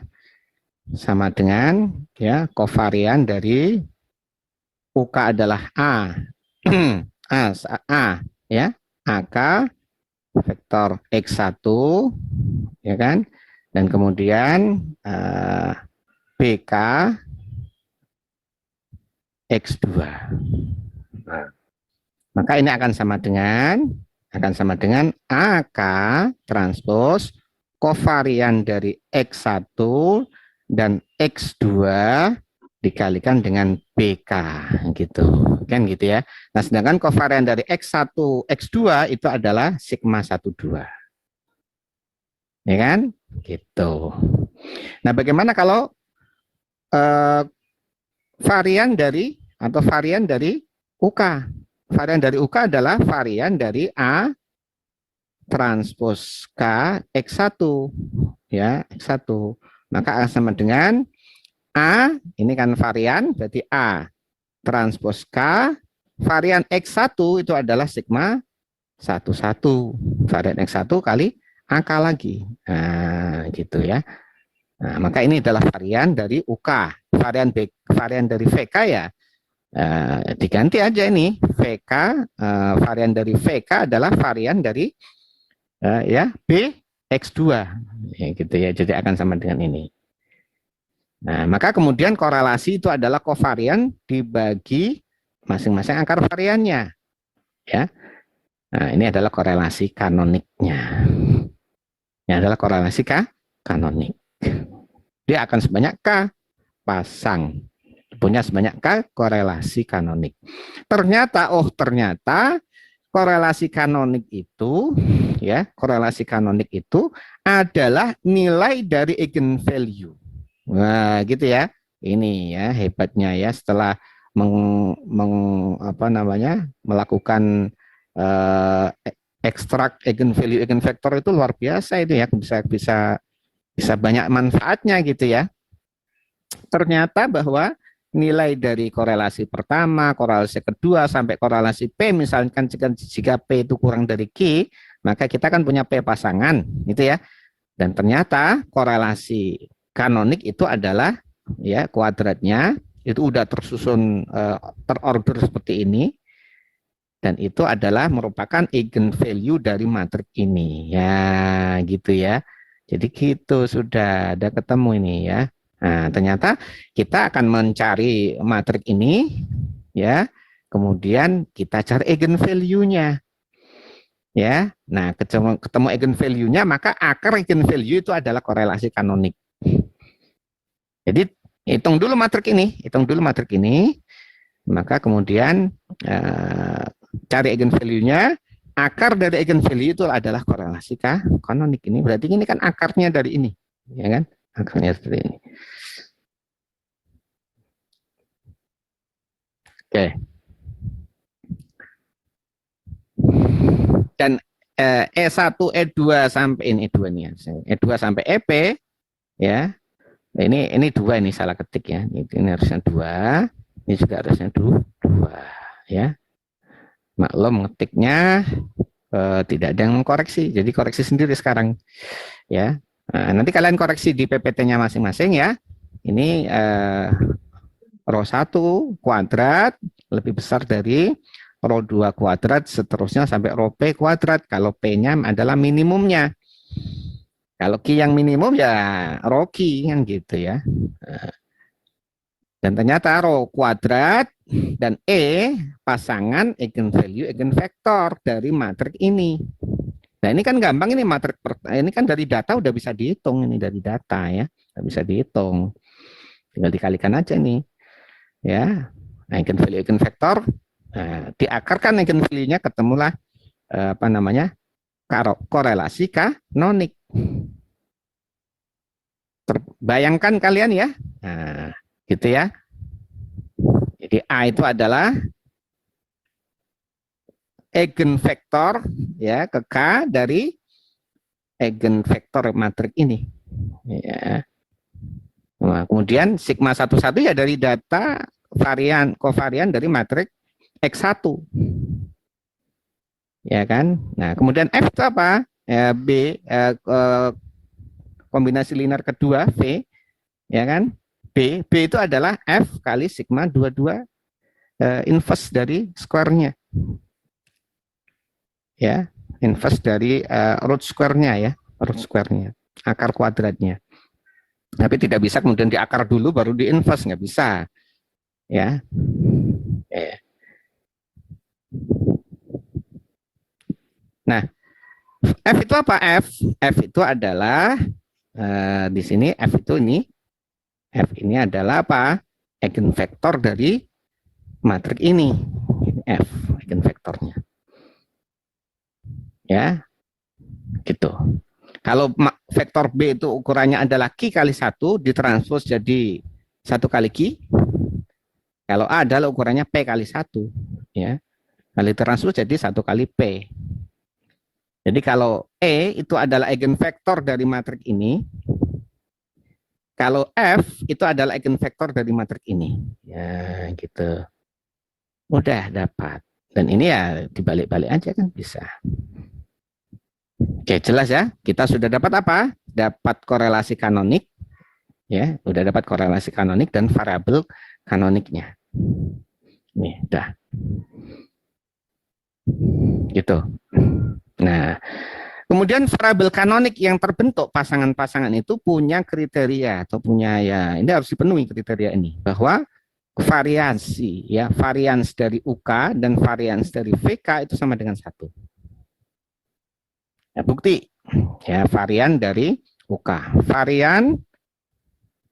sama dengan, ya, kovarian dari UK adalah A ya, AK vektor X1, ya kan, dan kemudian BK X2. Nah, maka ini akan sama dengan AK transpos kovarian dari X1 dan X2 dikalikan dengan BK, gitu kan, gitu ya. Nah, sedangkan kovarian dari X1 X2 itu adalah sigma 12, ya kan, gitu. Nah, bagaimana kalau varian dari UK? Varian dari UK adalah varian dari A transpos K X1, ya, X1. Maka akan sama dengan A, ini kan varian, berarti A transpos K, varian X1 itu adalah sigma 11, varian X1 kali AK lagi. Nah, gitu ya. Nah, maka ini adalah varian dari UK. Varian dari VK ya, diganti aja ini VK, varian dari VK adalah varian dari ya B X2, ya, gitu ya. Jadi akan sama dengan ini. Nah, maka kemudian korelasi itu adalah kovarian dibagi masing-masing akar variannya, ya. Nah, ini adalah korelasi kanoniknya. Ini adalah korelasi kanonik. Dia akan sebanyak K pasang. Punya sebanyak K korelasi kanonik. Ternyata korelasi kanonik itu adalah nilai dari eigenvalue. Nah, gitu ya. Ini ya hebatnya ya, setelah melakukan ekstrak eigenvalue eigenvektor itu luar biasa itu ya, bisa banyak manfaatnya gitu ya. Ternyata bahwa nilai dari korelasi pertama, korelasi kedua, sampai korelasi P, misalkan jika P itu kurang dari Q, maka kita kan punya P pasangan, gitu ya. Dan ternyata korelasi kanonik itu adalah ya kuadratnya itu udah tersusun terorder seperti ini, dan itu adalah merupakan eigenvalue dari matrik ini, ya gitu ya. Jadi gitu, sudah ada ketemu ini ya. Nah, ternyata kita akan mencari matrik ini ya. Kemudian kita cari eigenvalue-nya. Ya. Nah, ketemu eigenvalue-nya, maka akar eigenvalue itu adalah korelasi kanonik. Jadi hitung dulu matrik ini, maka kemudian cari eigenvalue-nya. Akar dari eigenvalue itu adalah korelasi kanonik ini. Berarti ini kan akarnya dari ini, ya kan? Akarnya seperti ini. Oke. Dan E1, E2 sampai ini E2 nih, E2 sampai EP ya. Ini dua, ini salah ketik ya. Ini harusnya 2, ini juga harusnya 2 ya. Maklum ngetiknya tidak ada yang mengkoreksi. Jadi koreksi sendiri sekarang ya. Nanti kalian koreksi di PPT-nya masing-masing ya. Ini rho 1 kuadrat lebih besar dari rho 2 kuadrat, seterusnya sampai rho P kuadrat kalau P-nya adalah minimumnya. Kalau Q yang minimum ya rho Q kan gitu ya. Dan ternyata rho kuadrat dan E pasangan eigenvalue eigenvektor dari matrik ini. Nah, ini kan gampang, ini matrik ini kan dari data udah bisa dihitung, ini dari data ya. Udah bisa dihitung. Tinggal dikalikan aja nih. Ya. Nah, eigenvalue eigenvektor, diakarkan eigenvalue-nya, ketemulah korelasi kanonik. Bayangkan kalian ya. Nah, gitu ya. Jadi A itu adalah eigenvektor ya ke K dari eigenvektor matrik ini. Ya. Nah, kemudian sigma 11 ya dari data kovarian dari matrik X1. Ya kan? Nah, kemudian F itu apa? B kombinasi linear kedua V, ya kan? B itu adalah F kali sigma 22 inverse dari square-nya. Ya, inverse dari root square-nya ya, root square-nya, akar kuadratnya. Tapi tidak bisa kemudian diakar dulu baru di inverse, nggak bisa. Ya. Nah, F itu apa? F itu adalah di sini F ini adalah apa? Eigenvektor dari matrik ini. F eigenvektornya. Ya. Gitu. Kalau vektor B itu ukurannya adalah Q kali 1, ditranspos jadi 1 kali Q. Kalau A adalah ukurannya P kali 1. Ya. Kali transpos jadi 1 kali P. Jadi kalau E itu adalah eigenvektor dari matrik ini, kalau F itu adalah eigenvektor dari matrik ini. Ya, gitu. Mudah dapat. Dan ini ya dibalik-balik aja kan bisa. Oke, jelas ya. Kita sudah dapat apa? Dapat korelasi kanonik. Ya, sudah dapat korelasi kanonik dan variabel kanoniknya. Nih, udah. Gitu. Nah, kemudian variabel kanonik yang terbentuk pasangan-pasangan itu punya kriteria atau punya ya, ini harus dipenuhi kriteria ini, bahwa variansi ya, varians dari UK dan varians dari VK itu sama dengan 1. Ya, bukti ya, varian dari UK, varian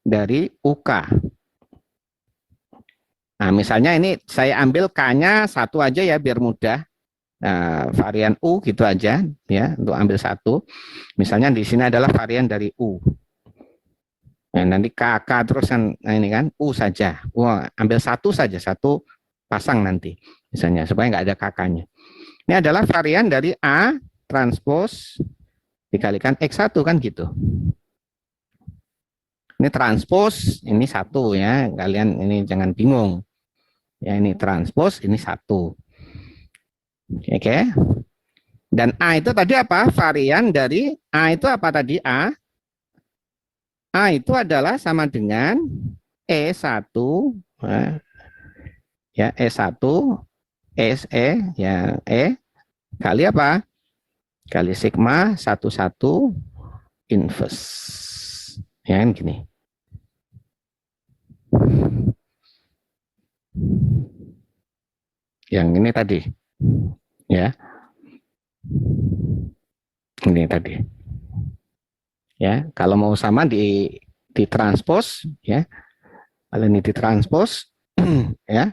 dari UK. Nah, misalnya ini saya ambil K-nya satu aja ya biar mudah. Nah, varian U gitu aja ya untuk ambil satu. Misalnya di sini adalah varian dari U. Nah, nanti KK terus kan nah ini kan U saja. Wah, ambil satu saja, satu pasang nanti misalnya supaya nggak ada KK-nya. Ini adalah varian dari A transpose dikalikan X1 kan gitu. Ini transpose, ini satu ya, kalian ini jangan bingung. Ya ini transpose, ini satu. Oke. Dan A itu tadi apa? Varian dari A itu apa tadi? A itu adalah sama dengan E1 ya E1 SE ya E kali apa? Kali sigma 11 inverse. Ya kan gini. Yang ini tadi. Ya. Ini tadi. Ya, kalau mau sama ditranspos ya. Kalau ini ditranspos ya.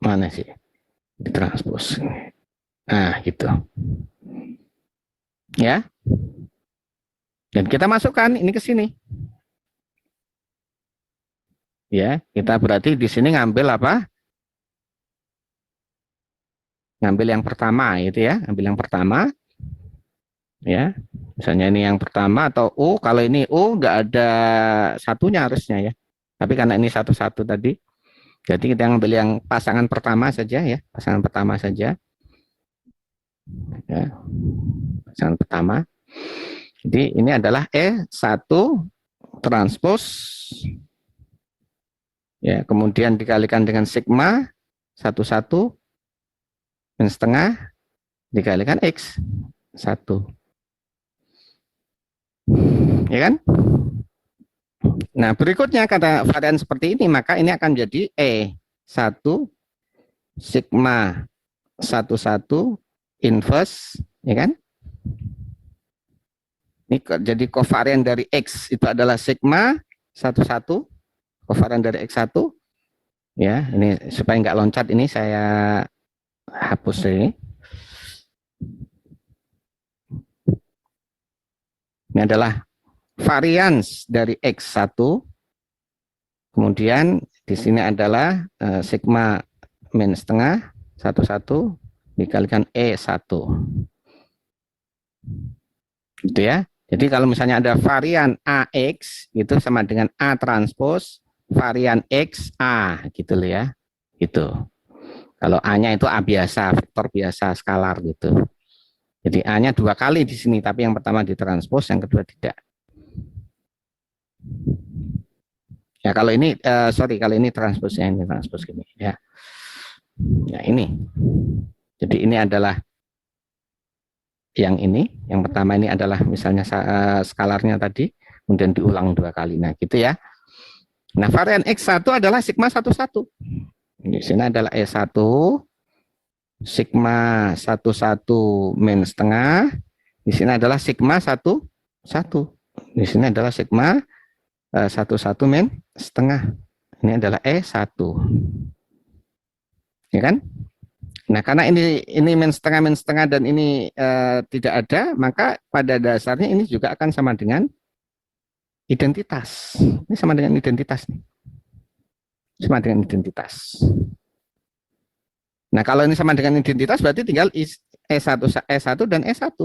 Mana sih? Ditranspos. Nah, gitu. Ya. Dan kita masukkan ini ke sini. Ya, kita berarti di sini ngambil apa? Ngambil yang pertama itu ya, ambil yang pertama. Ya. Misalnya ini yang pertama atau U, kalau ini U nggak ada satunya harusnya ya. Tapi karena ini satu-satu tadi, jadi kita ngambil yang pasangan pertama saja ya, pasangan pertama saja. Ya. Pasangan pertama. Jadi ini adalah E1 transpose ya, kemudian dikalikan dengan sigma 11 min setengah dikalikan X1. Ya kan? Nah, berikutnya kata varian seperti ini, maka ini akan jadi E1 sigma 11 inverse, ya kan? Ini jadi kovarian dari X itu adalah sigma 11, kovarian dari X1. Ya, ini supaya nggak loncat ini saya hapus ini. Ini adalah varians dari X1. Kemudian di sini adalah sigma min setengah 11 dikalikan E1. Gitu ya. Jadi kalau misalnya ada varian AX itu sama dengan A transpose varian XA gitu loh ya. Gitu. Kalau A-nya itu A biasa, vektor biasa, skalar gitu. Jadi A-nya 2 kali di sini, tapi yang pertama ditranspos, yang kedua tidak. Ya kalau ini, kalau ini transposnya, ini transpos gini ya. Ya ini. Jadi ini adalah yang ini, yang pertama ini adalah misalnya skalarnya tadi, kemudian diulang 2 kali. Nah gitu ya. Nah varian X1 adalah sigma 11. Di sini adalah E1 sigma 11 min setengah. Di sini adalah sigma 1. Di sini adalah sigma 11 min setengah. Ini adalah E1. Ya kan? Nah, karena ini min setengah dan ini tidak ada, maka pada dasarnya ini juga akan sama dengan identitas. Ini sama dengan identitas nih. Sama dengan identitas. Nah, kalau ini sama dengan identitas berarti tinggal E1 dan E1.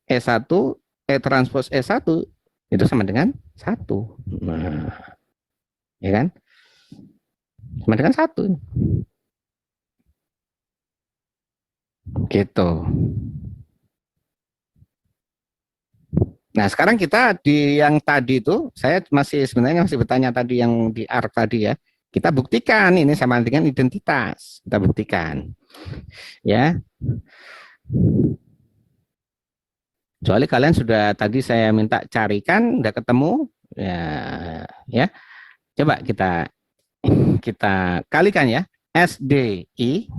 E1 E transpose E1 itu sama dengan 1. Nah, ya kan? Sama dengan 1. Gitu. Nah, sekarang kita di yang tadi itu, saya sebenarnya masih bertanya tadi yang di R tadi ya. Kita buktikan ini sama dengan identitas. Kita buktikan. Ya. Kecuali kalian sudah tadi saya minta carikan, udah ketemu, ya. Coba kita kalikan ya. SDI,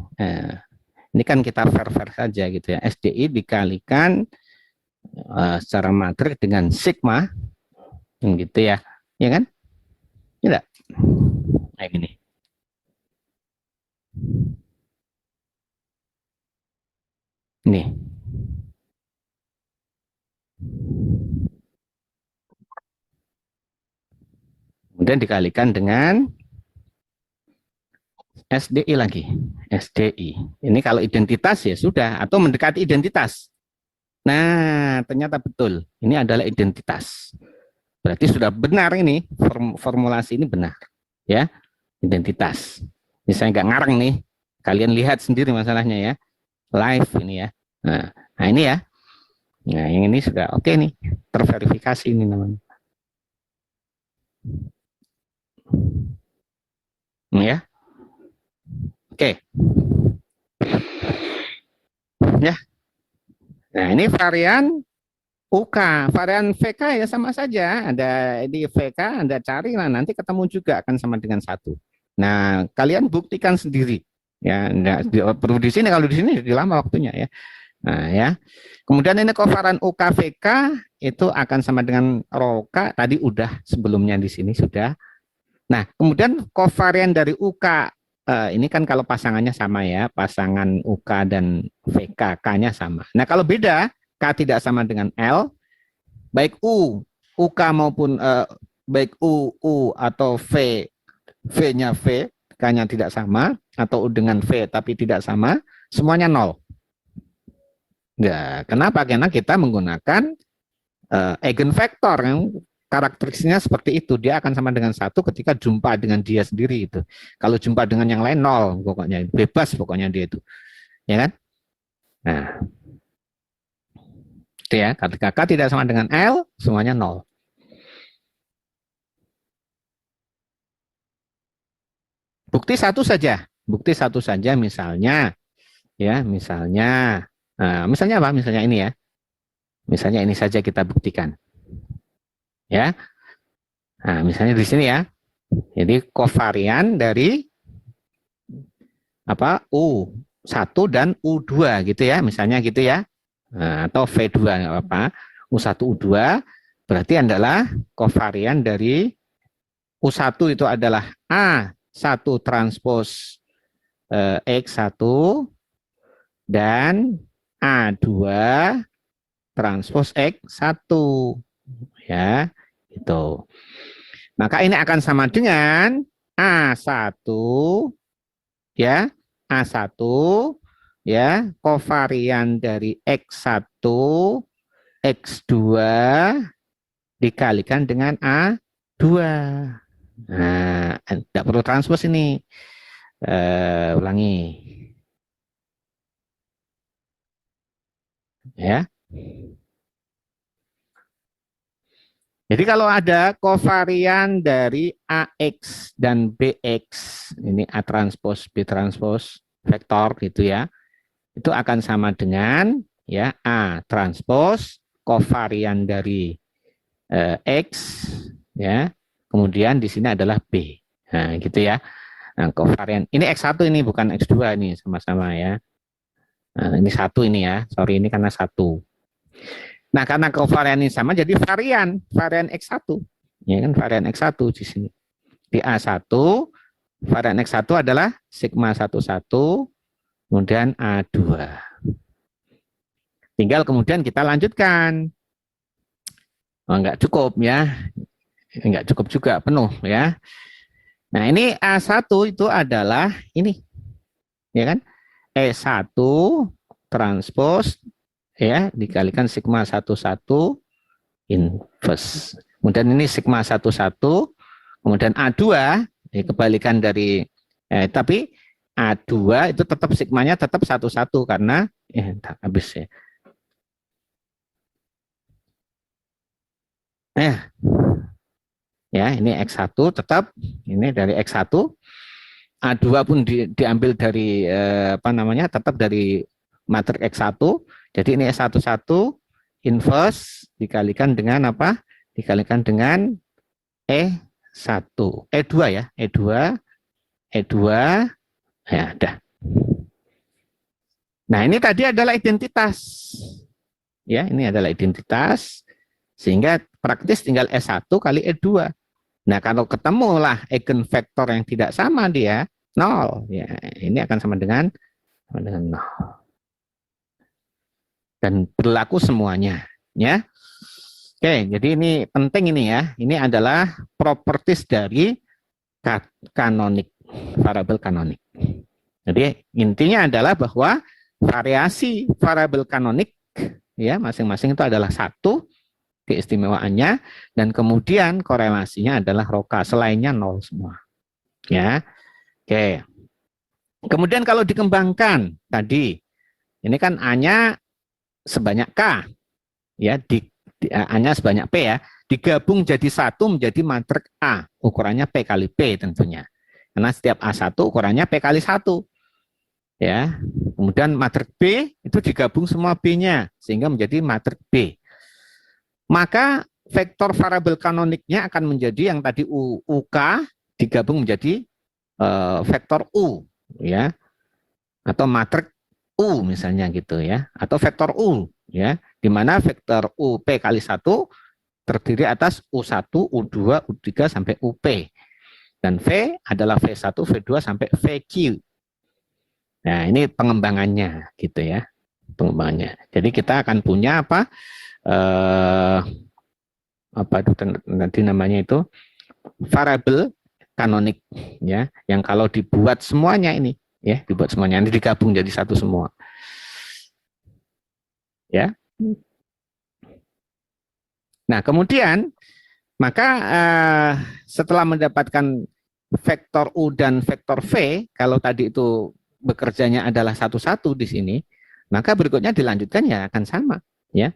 ini kan kita ver saja gitu ya. SDI dikalikan secara matrik dengan sigma, gitu ya. ya kan? Tidak. Kayak gini. Ini. Kemudian dikalikan dengan SDI lagi. SDI. Ini kalau identitas ya sudah, atau mendekati identitas. Nah, ternyata betul. Ini adalah identitas. Berarti sudah benar ini, formulasi ini benar. Ya, identitas. Ini saya nggak ngarang nih. Kalian lihat sendiri masalahnya ya. Live ini ya. Nah ini ya. Nah, yang ini sudah oke nih. Terverifikasi ini namanya. Ya. Oke. Ya. Nah, ini varian UK, varian VK ya sama saja. Ada di VK, Anda cari lah nanti ketemu juga akan sama dengan 1. Nah, kalian buktikan sendiri. Ya, enggak perlu di sini, kalau di sini jadi lama waktunya ya. Nah, ya. Kemudian ini kovarian UKVK itu akan sama dengan ROKA, tadi udah sebelumnya di sini sudah. Nah, kemudian kovarian dari UK ini kan kalau pasangannya sama ya, pasangan UK dan VK, K-nya sama. Nah, kalau beda, K tidak sama dengan L, baik UK maupun baik U atau V-nya V, K-nya tidak sama, atau U dengan V tapi tidak sama, semuanya 0. Ya, kenapa? Karena kita menggunakan eigenvektor yang karakteristiknya seperti itu. Dia akan sama dengan 1 ketika jumpa dengan dia sendiri itu. Kalau jumpa dengan yang lain 0 pokoknya, bebas pokoknya dia itu. Ya kan? Nah, itu ya, ketika K tidak sama dengan L, semuanya 0. Bukti satu saja. Bukti satu saja misalnya ya, misalnya apa? Misalnya ini ya. Misalnya ini saja kita buktikan. Ya. Nah, misalnya di sini ya. Jadi kovarian dari apa? U1 dan U2 gitu ya, misalnya gitu ya. Nah, atau V2 apa? U1 U2 berarti adalah kovarian dari U1 itu adalah A1 transpos X1 dan A2 transpos X1 ya, itu. Maka ini akan sama dengan A1 ya, A1 ya, kovarian dari X1 X2 dikalikan dengan A2. Nah, tidak perlu transpos ini. Ulangi. Ya. Jadi kalau ada kovarian dari AX dan BX, ini A transpos B transpos vektor gitu ya, itu akan sama dengan ya A transpos kovarian dari X ya, kemudian di sini adalah B. Nah, gitu ya. Nah, kovarian ini X1 ini bukan X2 ini sama-sama ya. Nah, ini 1 ini ya. Sorry ini karena 1. Nah, karena kovarian ini sama jadi varian X1. Ya kan, varian X1 di sini. Di A1 varian X1 adalah sigma 11 kemudian A2. Tinggal kemudian kita lanjutkan. Oh, enggak cukup ya. Enggak cukup juga, penuh ya. Nah, ini A1 itu adalah ini. Ya kan? E1 transpos ya dikalikan sigma 11 inverse. Kemudian ini sigma 11, kemudian A2 kebalikan dari tapi A2 itu tetap sigmanya tetap 11 karena habis ya. Ya, ini X1 tetap ini dari X1. A2 pun diambil dari apa namanya? Tetap dari matriks X1. Jadi ini S11 inverse dikalikan dengan apa? Dikalikan dengan E1, E2 ya, E2 ya dah. Nah, ini tadi adalah identitas. Ya, ini adalah identitas sehingga praktis tinggal S1 kali E2. Nah, kalau ketemulah eigenvektor yang tidak sama dia 0, ya ini akan sama dengan 0. Dan berlaku semuanya, ya. Oke, jadi ini penting ini ya. Ini adalah properties dari kanonik, variabel kanonik. Jadi intinya adalah bahwa variasi variabel kanonik ya masing-masing itu adalah satu keistimewaannya, dan kemudian korelasinya adalah roka, selainnya nol semua. Ya, oke. Kemudian kalau dikembangkan tadi, ini kan A-nya sebanyak K, ya A-nya sebanyak P ya, digabung jadi satu menjadi matriks A, ukurannya P kali P tentunya. Karena setiap A1 ukurannya P kali 1. Ya. Kemudian matriks B itu digabung semua B-nya sehingga menjadi matriks B. Maka vektor variabel kanoniknya akan menjadi yang tadi UK digabung menjadi vektor U, ya, atau matriks U misalnya gitu ya, atau vektor U, ya, di mana vektor U P kali 1 terdiri atas U1, U2, U3 sampai UP, dan V adalah V1, V2 sampai VQ. Nah, ini pengembangannya gitu ya, pengembangannya. Jadi kita akan punya apa itu nanti namanya itu variabel kanonik ya, yang kalau dibuat semuanya ini ya, dibuat semuanya ini digabung jadi satu semua. Ya. Nah, kemudian maka setelah mendapatkan vektor U dan vektor V, kalau tadi itu bekerjanya adalah satu-satu di sini, maka berikutnya dilanjutkan ya akan sama ya.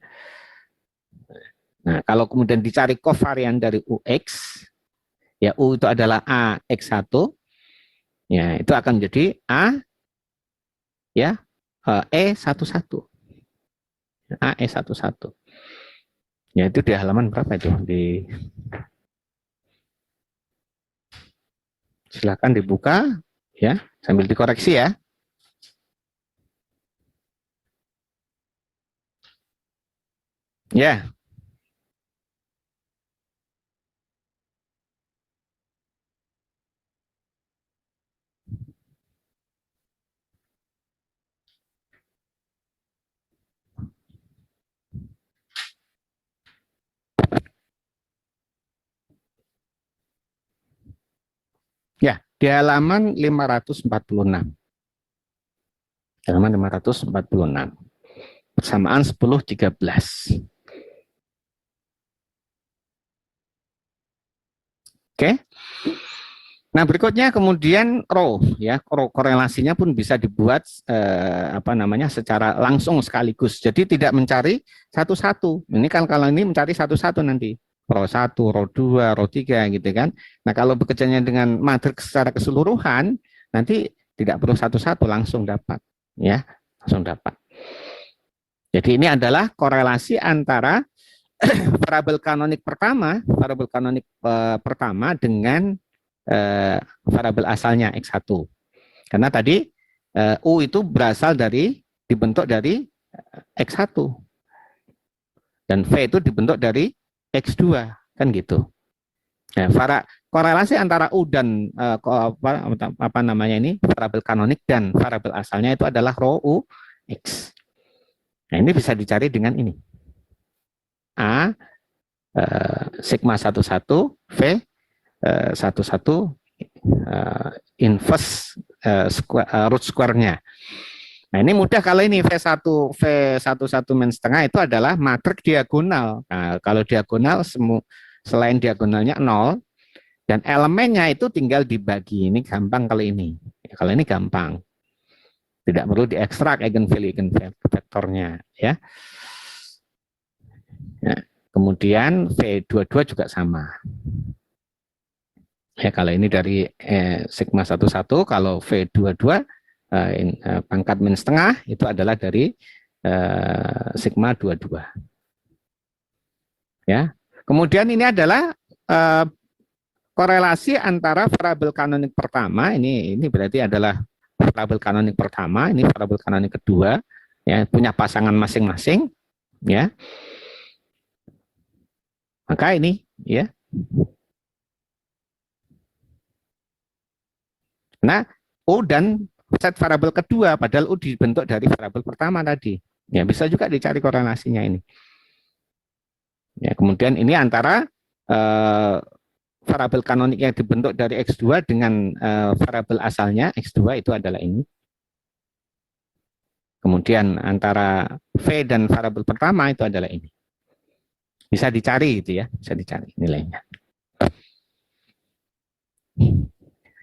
Nah, kalau kemudian dicari kovarian dari UX, ya U itu adalah AX1, ya itu akan menjadi A ya E11. AE11. Ya itu di halaman berapa itu? Silakan dibuka ya, sambil dikoreksi ya. Ya. Ya, di halaman 546. Halaman 546. Persamaan 10-13. Oke. Nah, berikutnya kemudian row ya, korelasinya pun bisa dibuat secara langsung sekaligus. Jadi tidak mencari satu-satu. Ini kan kalau ini mencari satu-satu nanti. Row 1, row 2, row 3 gitu kan. Nah, kalau bekerjanya dengan matriks secara keseluruhan, nanti tidak perlu satu-satu, langsung dapat ya, langsung dapat. Jadi ini adalah korelasi antara variabel kanonik pertama dengan variabel asalnya X1. Karena tadi U itu dibentuk dari X1. Dan V itu dibentuk dari X2, kan gitu. Nah, korelasi antara U dan variabel kanonik dan variabel asalnya itu adalah rho U X. Nah, ini bisa dicari dengan ini. A sigma 11 V 11 inverse root square-nya. Nah, ini mudah kalau ini V11 min setengah itu adalah matriks diagonal. Nah, kalau diagonal selain diagonalnya 0 dan elemennya itu tinggal dibagi. Ini gampang kalau ini. Ya, kalau ini gampang. Tidak perlu diekstrak eigenvalue-eigenvektornya ya. Nah, kemudian V22 juga sama. Ya, kalau ini dari sigma 11, kalau V22 pangkat min setengah itu adalah dari sigma 22. Ya. Kemudian ini adalah korelasi antara variabel kanonik pertama, ini berarti adalah variabel kanonik pertama, ini variabel kanonik kedua, ya, punya pasangan masing-masing, ya. Maka ini, ya, Nah, U dan set variabel kedua, padahal U dibentuk dari variabel pertama tadi. Ya, bisa juga dicari korelasinya ini. Ya, kemudian ini antara variabel kanonik yang dibentuk dari X2 dengan variabel asalnya X2 itu adalah ini. Kemudian antara V dan variabel pertama itu adalah ini. Bisa dicari gitu ya, bisa dicari nilainya.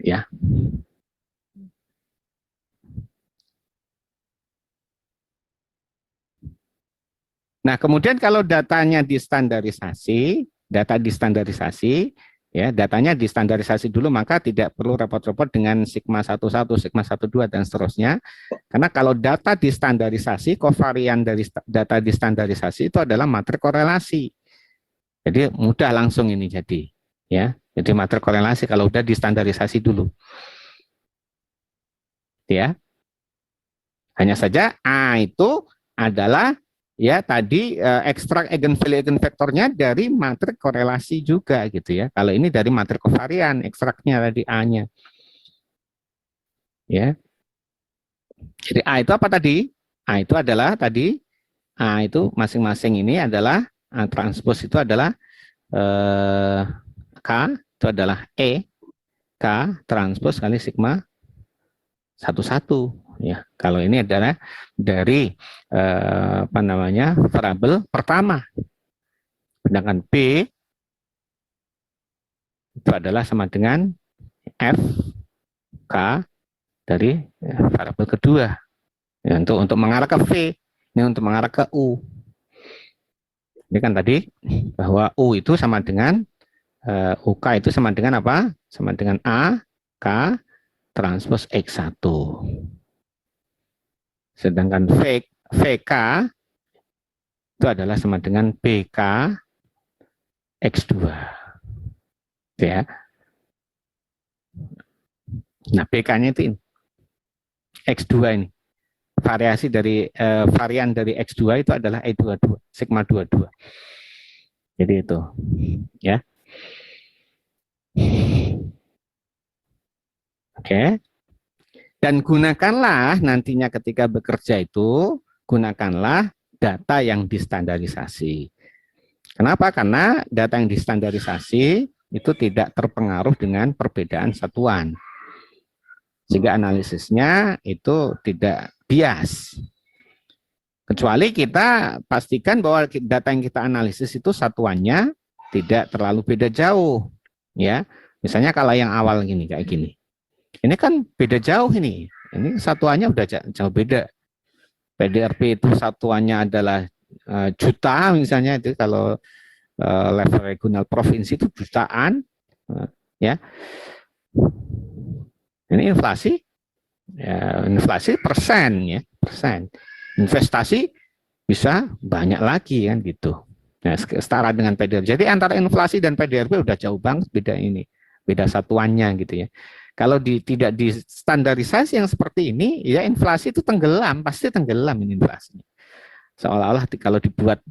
Ya. Nah, kemudian kalau datanya distandarisasi, data distandarisasi, ya, datanya distandarisasi dulu, maka tidak perlu repot-repot dengan sigma 11, sigma 12 dan seterusnya. Karena kalau data distandarisasi, kovarian dari data distandarisasi itu adalah matrik korelasi. Jadi mudah langsung ini jadi, ya. Jadi matrik korelasi kalau udah distandarisasi dulu. Ya. Hanya saja A itu adalah ya tadi ekstrak eigenvalue eigenvektornya dari matrik korelasi juga gitu ya. Kalau ini dari matrik kovarian, ekstraknya tadi A-nya. Ya. Jadi A itu apa tadi? A itu adalah tadi A itu masing-masing ini adalah A transpose itu adalah K itu adalah K transpose kali sigma 11 ya. Kalau ini adalah dari apa namanya variabel pertama. Sedangkan B itu adalah sama dengan F K dari variabel kedua. Ya, untuk mengarah ke V, ini untuk mengarah ke U. Ini kan tadi bahwa U itu sama dengan UK itu sama dengan apa? Sama dengan A K transpose X1. Sedangkan VK itu adalah sama dengan BK X2. Ya. Nah, BK-nya itu ini. X2 ini. Variasi dari varian dari X2 itu adalah E22, sigma 22. Jadi itu, ya. Oke. Dan gunakanlah nantinya ketika bekerja itu, gunakanlah data yang distandarisasi. Kenapa? Karena data yang distandarisasi itu tidak terpengaruh dengan perbedaan satuan. Sehingga analisisnya itu tidak bias. Kecuali kita pastikan bahwa data yang kita analisis itu satuannya tidak terlalu beda jauh. Ya, misalnya kalau yang awal gini, kayak gini. Ini kan beda jauh ini. Ini satuannya udah jauh beda. PDRP itu satuannya adalah juta misalnya, itu kalau level regional provinsi itu jutaan. Ya. Ini inflasi, ya, inflasi persen ya, persen. Investasi bisa banyak lagi kan gitu. Nah, setara dengan PDRP. Jadi antara inflasi dan PDRP udah jauh banget beda ini, beda satuannya gitu ya. Kalau tidak di standarisasi yang seperti ini, ya inflasi itu tenggelam, pasti tenggelam ini inflasinya. Seolah-olah kalau dibuat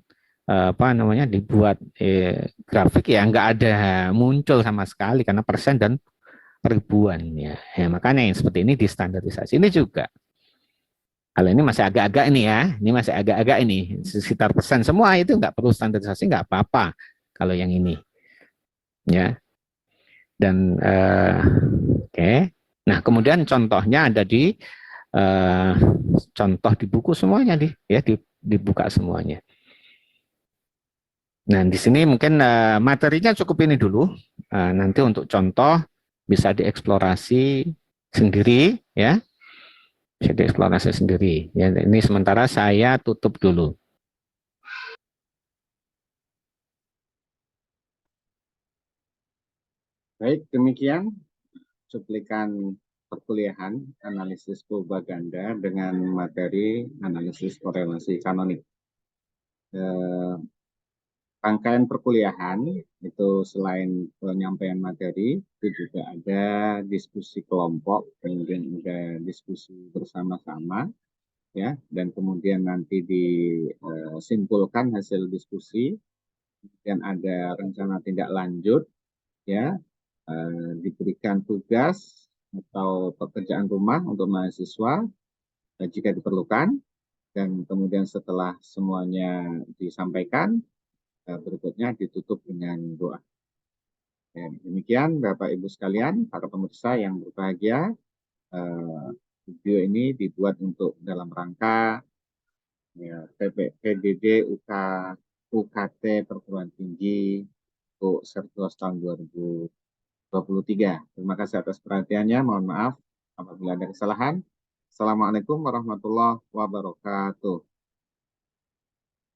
apa namanya, dibuat grafik ya nggak ada muncul sama sekali karena persen dan ribuan ya. Ya makanya yang seperti ini distandarisasi. Ini juga. Kalau ini masih agak-agak ini ya, ini masih agak-agak ini sekitar persen semua itu nggak perlu standarisasi, nggak apa-apa kalau yang ini ya. Dan oke. Nah kemudian contohnya ada di contoh di buku semuanya ya dibuka semuanya. Nah di sini mungkin materinya cukup ini dulu. Nanti untuk contoh bisa dieksplorasi sendiri ya. Bisa dieksplorasi sendiri. Ya, ini sementara saya tutup dulu. Baik, demikian cuplikan perkuliahan analisis propaganda dengan materi analisis korelasi kanonik. Rangkaian perkuliahan itu selain penyampaian materi, itu juga ada diskusi kelompok, kemudian ada diskusi bersama-sama, ya, dan kemudian nanti disimpulkan hasil diskusi, kemudian ada rencana tindak lanjut, ya, diberikan tugas atau pekerjaan rumah untuk mahasiswa jika diperlukan. Dan kemudian setelah semuanya disampaikan, berikutnya ditutup dengan doa. Ya, demikian Bapak Ibu sekalian, para pemirsa yang berbahagia, video ini dibuat untuk dalam rangka ya, PDD UKT Perguruan Tinggi untuk Sertuas tahun 2023. Terima kasih atas perhatiannya. Mohon maaf apabila ada kesalahan. Assalamualaikum warahmatullahi wabarakatuh.